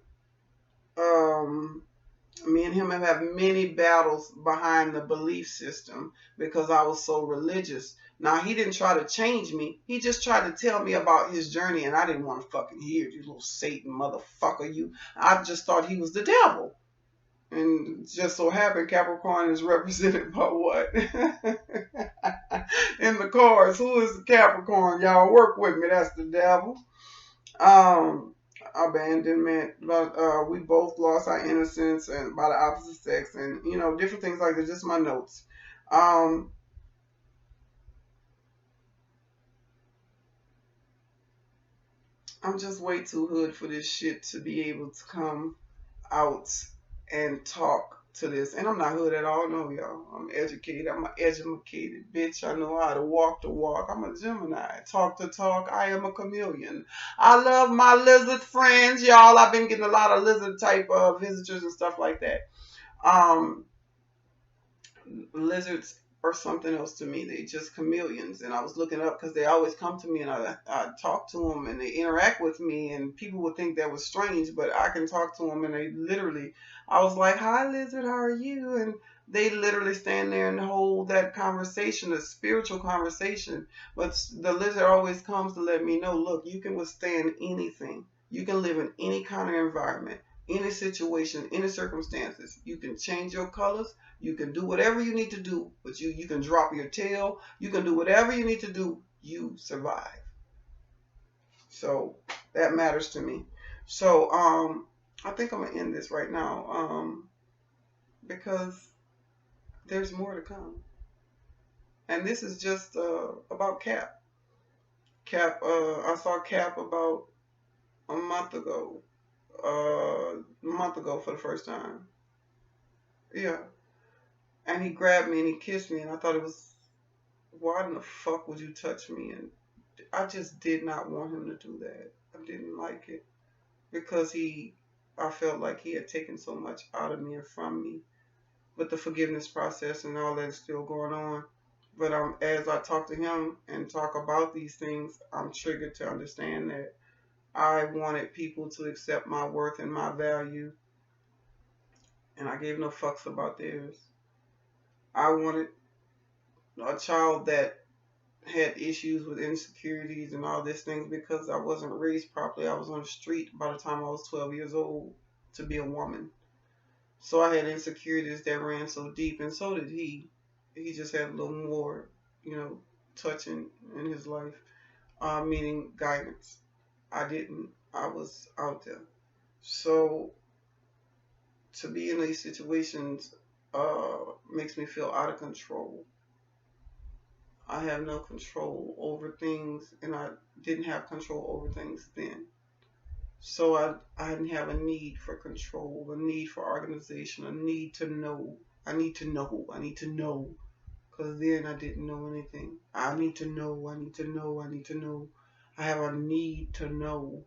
[SPEAKER 1] Me and him have had many battles behind the belief system because I was so religious. Now, he didn't try to change me. He just tried to tell me about his journey, and I didn't want to fucking hear it. You little Satan motherfucker, you. I just thought he was the devil. And just so happened Capricorn is represented by what? In the cards. Who is the Capricorn? Y'all work with me. That's the devil. Abandonment, but we both lost our innocence and by the opposite sex, and you know, different things like that. Just my notes. I'm just way too hood for this shit to be able to come out and talk to this. And I'm not hood at all, no, y'all. I'm educated. I'm an educated bitch. I know how to walk the walk. I'm a Gemini. Talk the talk. I am a chameleon. I love my lizard friends, y'all. I've been getting a lot of lizard type visitors and stuff like that. Um, Lizards are something else to me. They just chameleons. And I was looking up because they always come to me and I talk to them and they interact with me. And people would think that was strange, but I can talk to them and they literally, I was like, hi, lizard, how are you? And they literally stand there and hold that conversation, a spiritual conversation. But the lizard always comes to let me know, look, you can withstand anything. You can live in any kind of environment, any situation, any circumstances. You can change your colors. You can do whatever you need to do, but you can drop your tail. You can do whatever you need to do. You survive. So that matters to me. So I think I'm gonna end this right now because there's more to come. And this is just about Cap. Cap. I saw Cap about a month ago. For the first time. Yeah. And he grabbed me and he kissed me, and I thought it was, why in the fuck would you touch me? And I just did not want him to do that. I didn't like it because I felt like he had taken so much out of me and from me. But the forgiveness process and all that is still going on. But as I talk to him and talk about these things, I'm triggered to understand that I wanted people to accept my worth and my value, and I gave no fucks about theirs. I wanted a child that had issues with insecurities and all these things because I wasn't raised properly. I was on the street by the time I was 12 years old to be a woman. So I had insecurities that ran so deep, and so did he. He just had a little more, touching in his life, meaning guidance. I didn't. I was out there. So to be in these situations makes me feel out of control. I have no control over things, and I didn't have control over things then. So I didn't have a need for control, a need for organization, a need to know. I need to know. Because then I didn't know anything. I need to know. I have a need to know.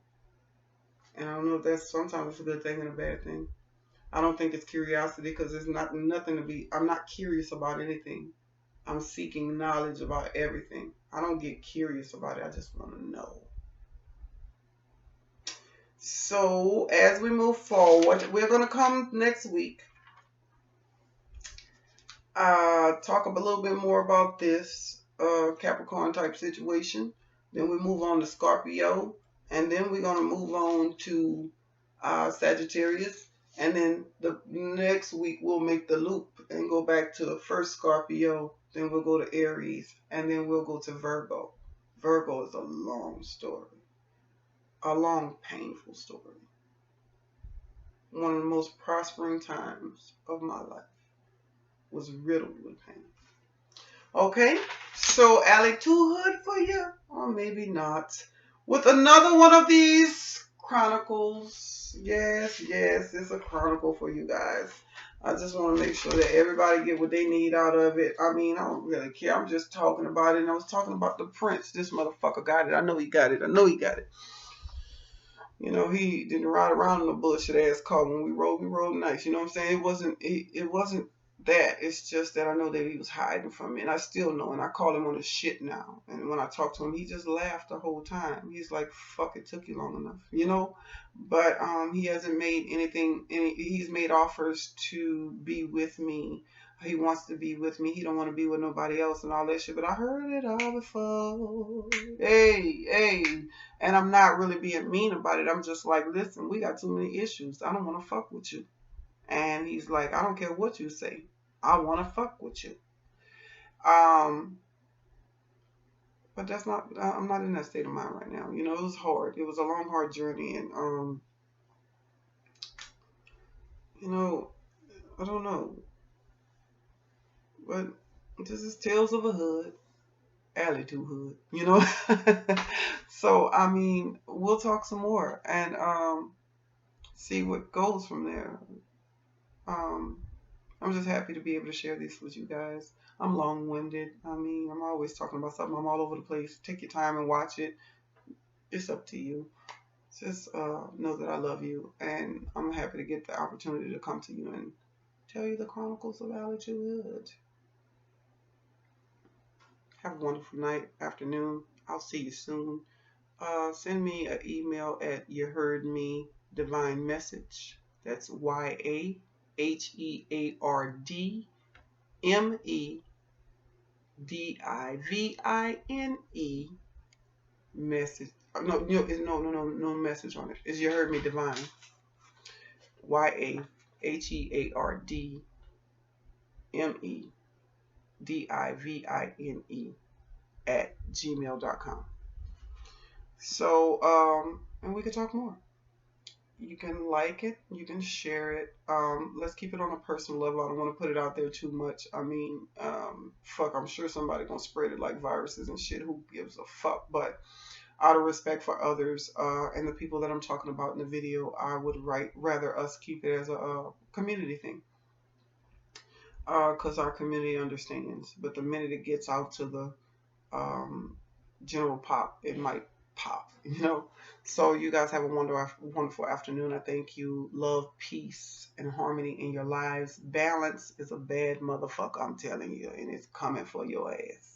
[SPEAKER 1] And I don't know if that's sometimes a good thing and a bad thing. I don't think it's curiosity because it's nothing to be. I'm not curious about anything. I'm seeking knowledge about everything. I don't get curious about it. I just want to know. So as we move forward, we're going to come next week. Talk a little bit more about this Capricorn type situation. Then we move on to Scorpio. And then we're going to move on to Sagittarius. And then the next week we'll make the loop and go back to first Scorpio. Then we'll go to Aries. And then we'll go to Virgo. Virgo is a long story. A long, painful story. One of the most prospering times of my life was riddled with pain. Okay, so Allie2Hood for you, or maybe not, with another one of these Chronicles. Yes, it's a chronicle for you guys. I just want to make sure that everybody get what they need out of it. I mean, I don't really care. I'm just talking about it, and I was talking about the prince. This motherfucker got it. I know he got it. He didn't ride around in a bullshit ass car. When we rode nice. You know what I'm saying? It wasn't that. It's just that I know that he was hiding from me, and I still know, and I call him on his shit now. And when I talk to him, he just laughed the whole time. He's like, fuck, it took you long enough, But he hasn't made he's made offers to be with me. He wants to be with me. He don't want to be with nobody else and all that shit. But I heard it all before. Hey. And I'm not really being mean about it. I'm just like, listen, we got too many issues. I don't want to fuck with you. And he's like, I don't care what you say. I want to fuck with you. But I'm not in that state of mind right now. It was hard. It was a long, hard journey. And, I don't know. But this is Tales of a Hood. Allie2Hood, So, I mean, we'll talk some more and see what goes from there. I'm just happy to be able to share this with you guys. I'm long-winded. I mean, I'm always talking about something. I'm all over the place. Take your time and watch it. It's up to you. Just know that I love you, and I'm happy to get the opportunity to come to you and tell you the Chronicles of Allie2Hood. Have a wonderful night, afternoon. I'll see you soon. Send me an email at You Heard Me Divine Message. That's YAHEARDMEDIVINE message. No message on it. It's You Heard Me Divine. YAHEARDMEDIVINE at gmail.com. So, and we can talk more. You can like it, you can share it. Let's keep it on a personal level. I don't want to put it out there too much. I mean, fuck, I'm sure somebody gonna spread it like viruses and shit. Who gives a fuck? But out of respect for others and the people that I'm talking about in the video, I would rather us keep it as a community thing. Because our community understands. But the minute it gets out to the general pop, it might pop, you know. So you guys have a wonderful afternoon. I thank you. Love, peace, and harmony in your lives. Balance is a bad motherfucker, I'm telling you, and it's coming for your ass.